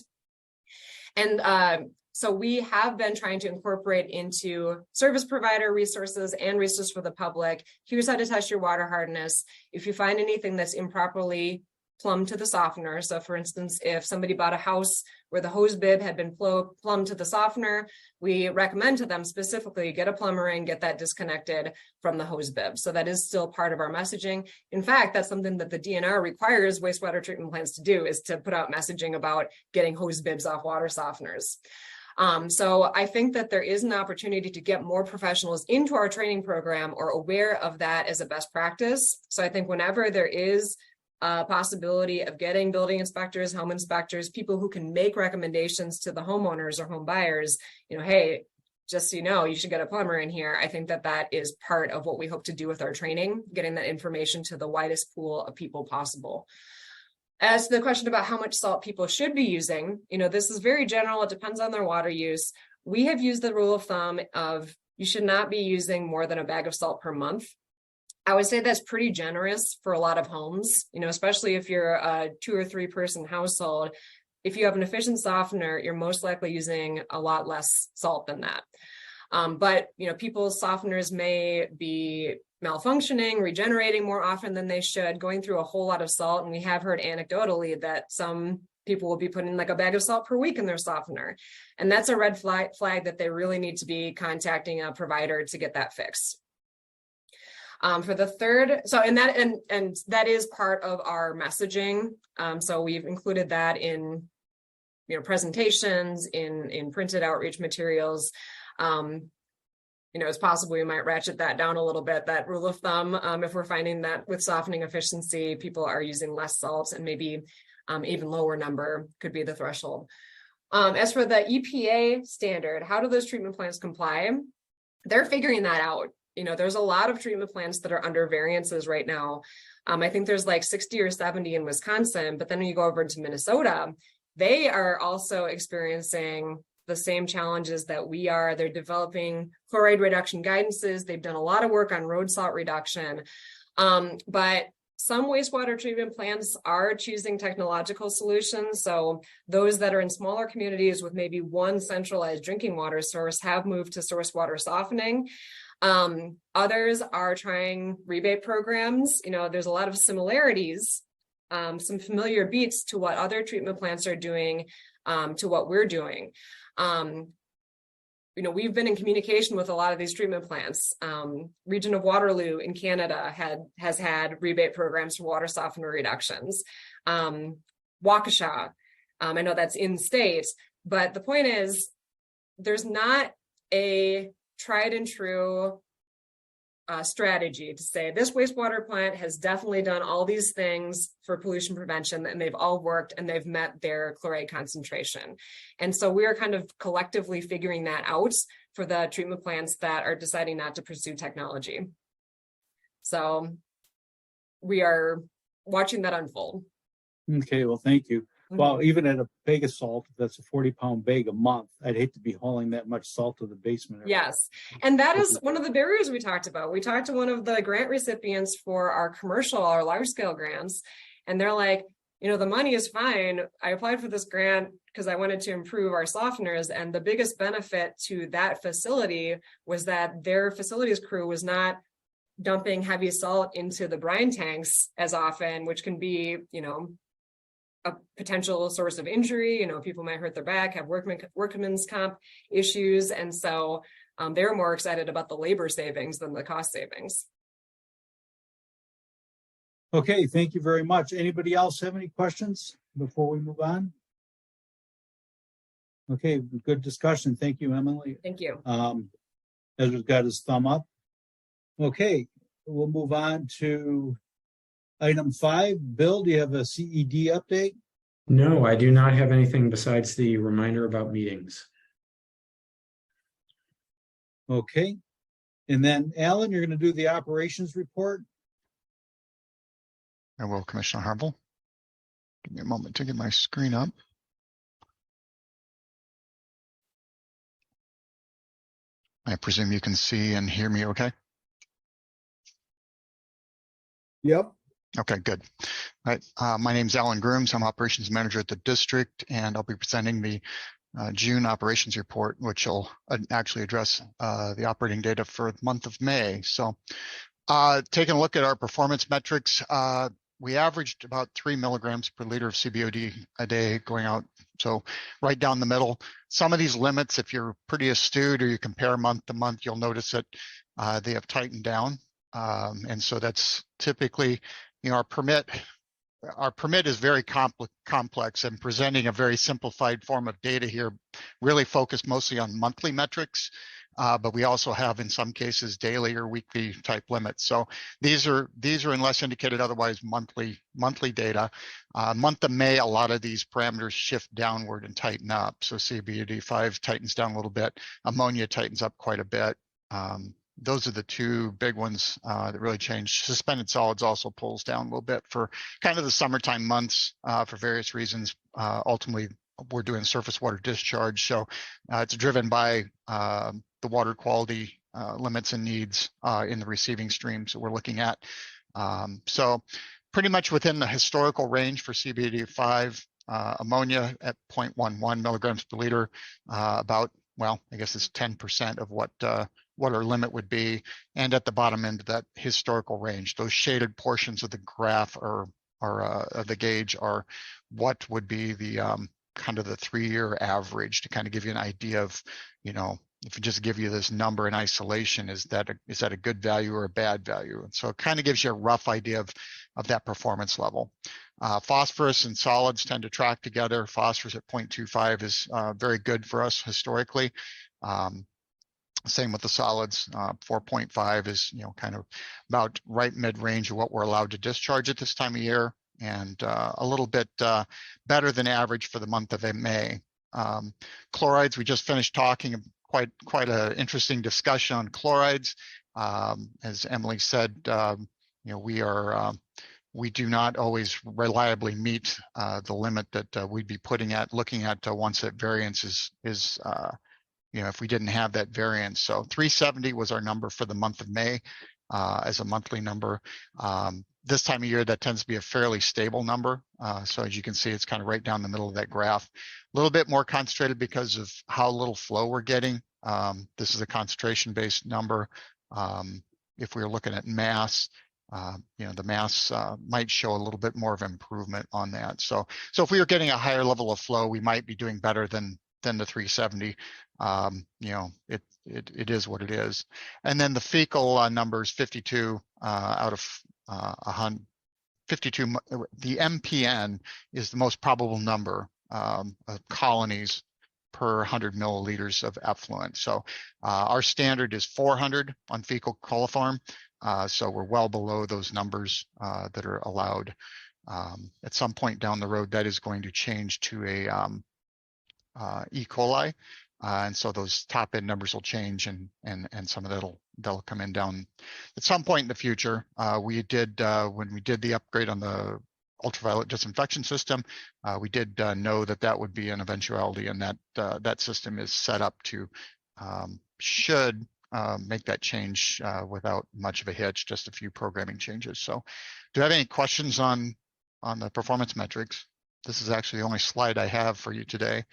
Speaker 9: And so we have been trying to incorporate into service provider resources and resources for the public. Here's how to test your water hardness. If you find anything that's improperly plumbed to the softener, so for instance, if somebody bought a house where the hose bib had been plumbed to the softener, we recommend to them specifically get a plumber and get that disconnected from the hose bib. So that is still part of our messaging. In fact, that's something that the DNR requires wastewater treatment plants to do, is to put out messaging about getting hose bibs off water softeners. So I think that there is an opportunity to get more professionals into our training program or aware of that as a best practice. So I think whenever there is a possibility of getting building inspectors, home inspectors, people who can make recommendations to the homeowners or home buyers, hey, just so you know, you should get a plumber in here. I think that that is part of what we hope to do with our training, getting that information to the widest pool of people possible. As to the question about how much salt people should be using, this is very general. It depends on their water use. We have used the rule of thumb of you should not be using more than a bag of salt per month. I would say that's pretty generous for a lot of homes, especially if you're a 2 or 3 person household. If you have an efficient softener, you're most likely using a lot less salt than that. But people's softeners may be malfunctioning, regenerating more often than they should, going through a whole lot of salt. And we have heard anecdotally that some people will be putting like a bag of salt per week in their softener. And that's a red flag that they really need to be contacting a provider to get that fixed. For the third, and that is part of our messaging. So we've included that in presentations, in printed outreach materials. It's possible we might ratchet that down a little bit, that rule of thumb, if we're finding that with softening efficiency, people are using less salt, and maybe even lower number could be the threshold. As for the EPA standard, how do those treatment plants comply? They're figuring that out. There's a lot of treatment plants that are under variances right now. I think there's like 60 or 70 in Wisconsin, but then when you go over to Minnesota, they are also experiencing the same challenges that we are. They're developing chloride reduction guidances. They've done a lot of work on road salt reduction. But some wastewater treatment plants are choosing technological solutions. So those that are in smaller communities with maybe one centralized drinking water source have moved to source water softening. Others are trying rebate programs. There's a lot of similarities, some familiar beats to what other treatment plants are doing, to what we're doing. We've been in communication with a lot of these treatment plants. Region of Waterloo in Canada has had rebate programs for water softener reductions. Waukesha, I know that's in state, but the point is there's not a tried and true strategy to say this wastewater plant has definitely done all these things for pollution prevention, and they've all worked and they've met their chloride concentration. And so we are kind of collectively figuring that out for the treatment plants that are deciding not to pursue technology. So we are watching that unfold.
Speaker 1: Okay, well, thank you. Well, even at a bag of salt, that's a 40-pound bag a month. I'd hate to be hauling that much salt to the basement.
Speaker 9: Yes. And that is one of the barriers we talked about. We talked to one of the grant recipients for our large scale grants, and they're like, the money is fine. I applied for this grant because I wanted to improve our softeners. And the biggest benefit to that facility was that their facilities crew was not dumping heavy salt into the brine tanks as often, which can be, a potential source of injury. People might hurt their back, have workman's comp issues. And so they're more excited about the labor savings than the cost savings.
Speaker 1: Okay, thank you very much. Anybody else have any questions before we move on? Okay, good discussion. Thank you, Emily.
Speaker 9: Thank you.
Speaker 1: Ezra's got his thumb up. Okay, we'll move on to item 5. Bill, do you have a CED update?
Speaker 3: No, I do not have anything besides the reminder about meetings.
Speaker 1: Okay. And then Alan, you're going to do the operations report?
Speaker 13: I will, Commissioner Harville. Give me a moment to get my screen up. I presume you can see and hear me okay?
Speaker 6: Yep.
Speaker 13: Okay, good. All right. My name is Alan Grooms. I'm operations manager at the district, and I'll be presenting the June operations report, which will actually address the operating data for the month of May. So taking a look at our performance metrics, we averaged about 3 milligrams per liter of CBOD a day going out. So right down the middle. Some of these limits, if you're pretty astute or you compare month to month, you'll notice that they have tightened down. And so that's typically, you know, our permit is very complex, and presenting a very simplified form of data here, really focused mostly on monthly metrics, but we also have in some cases daily or weekly type limits. So these are unless indicated otherwise monthly data. Month of May, a lot of these parameters shift downward and tighten up. So CBOD5 tightens down a little bit, ammonia tightens up quite a bit. Those are the two big ones that really change. Suspended solids also pulls down a little bit for kind of the summertime months for various reasons. Ultimately, we're doing surface water discharge, so it's driven by the water quality limits and needs in the receiving streams that we're looking at. So pretty much within the historical range for CBD5, ammonia at 0.11 milligrams per liter, about, well, I guess it's 10% of what our limit would be, and at the bottom end of that historical range. Those shaded portions of the graph or of the gauge are what would be the kind of the 3-year average, to kind of give you an idea of, you know, if you just give you this number in isolation, is that a good value or a bad value? And so it kind of gives you a rough idea of that performance level. Phosphorus and solids tend to track together. Phosphorus at 0.25 is very good for us historically. Same with the solids. 4.5 is, you know, kind of about right mid-range of what we're allowed to discharge at this time of year, and a little bit better than average for the month of May. Chlorides, we just finished talking, quite an interesting discussion on chlorides. As Emily said, you know, we do not always reliably meet the limit that we'd be looking at once that variance is you know, if we didn't have that variance. So 370 was our number for the month of May as a monthly number. This time of year, that tends to be a fairly stable number. So as you can see, it's kind of right down the middle of that graph. A little bit more concentrated because of how little flow we're getting. This is a concentration-based number. If we were looking at mass, you know, the mass might show a little bit more of improvement on that. So if we were getting a higher level of flow, we might be doing better than the 370. You know, it is what it is. And then the fecal numbers, 52 out of 100. 52, the MPN is the most probable number of colonies per 100 milliliters of effluent. So our standard is 400 on fecal coliform. So we're well below those numbers that are allowed. At some point down the road, that is going to change to a E. coli. And so those top end numbers will change, and some of that'll come in down at some point in the future. We did when we did the upgrade on the ultraviolet disinfection system, we did know that would be an eventuality, and that system is set up to should make that change without much of a hitch, just a few programming changes. So do you have any questions on the performance metrics? This is actually the only slide I have for you today.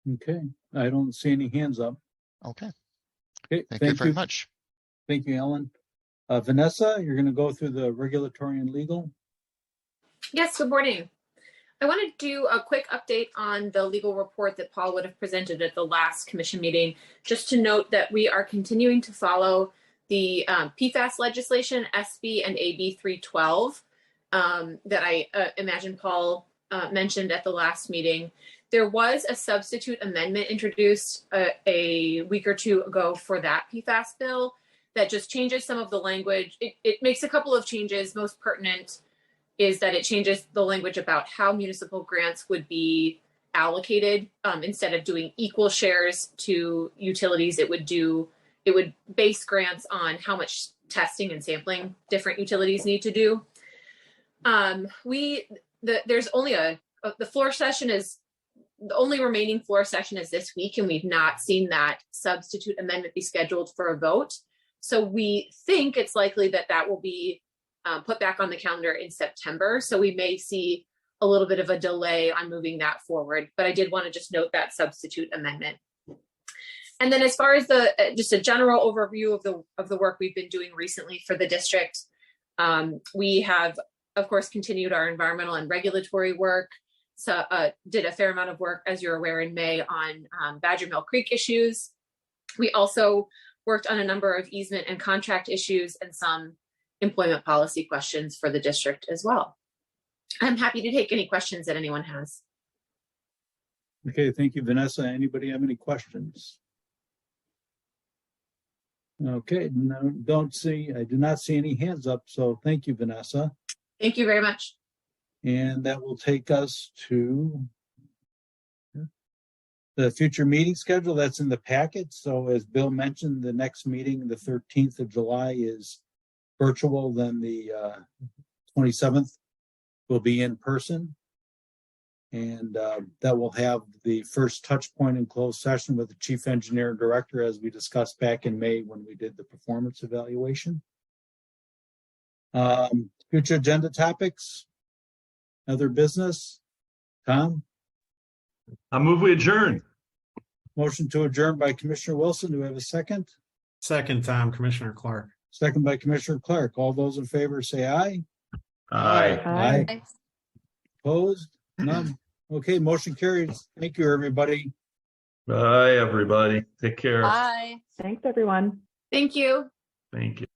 Speaker 1: Okay, I don't see any hands up.
Speaker 13: Okay.
Speaker 1: Okay,
Speaker 13: Thank you very much.
Speaker 1: Thank you, Alan. Vanessa, you're going to go through the regulatory and legal.
Speaker 14: Yes, good morning. I want to do a quick update on the legal report that Paul would have presented at the last commission meeting. Just to note that we are continuing to follow the PFAS legislation, SB and AB 312, that I imagine Paul mentioned at the last meeting. There was a substitute amendment introduced a week or two ago for that PFAS bill that just changes some of the language. It makes a couple of changes. Most pertinent is that it changes the language about how municipal grants would be allocated. Instead of doing equal shares to utilities, it would base grants on how much testing and sampling different utilities need to do. There's only the floor session is the only remaining floor session is this week, and we've not seen that substitute amendment be scheduled for a vote. So we think it's likely that that will be put back on the calendar in September. So we may see a little bit of a delay on moving that forward, but I did want to just note that substitute amendment. And then as far as just a general overview of the work we've been doing recently for the district, we have, of course, continued our environmental and regulatory work. So did a fair amount of work, as you're aware, in May on Badger Mill Creek issues. We also worked on a number of easement and contract issues and some employment policy questions for the district as well. I'm happy to take any questions that anyone has.
Speaker 1: Okay, thank you, Vanessa. Anybody have any questions? Okay, no, I do not see any hands up, so thank you, Vanessa.
Speaker 14: Thank you very much.
Speaker 1: And that will take us to the future meeting schedule that's in the packet. So as Bill mentioned, the next meeting, the 13th of July, is virtual. Then the 27th will be in person. And that will have the first touch point in closed session with the chief engineer and director, as we discussed back in May when we did the performance evaluation. Future agenda topics, other business. Tom?
Speaker 5: I move we adjourn.
Speaker 1: Motion to adjourn by Commissioner Wilson. Do we have a second?
Speaker 11: Second, Tom, Commissioner Clark.
Speaker 1: Second by Commissioner Clark. All those in favor say aye.
Speaker 5: Aye.
Speaker 1: Aye. Opposed? None. Okay, motion carries. Thank you, everybody.
Speaker 5: Bye, everybody. Take care.
Speaker 10: Bye.
Speaker 8: Thanks, everyone.
Speaker 14: Thank you.
Speaker 5: Thank you.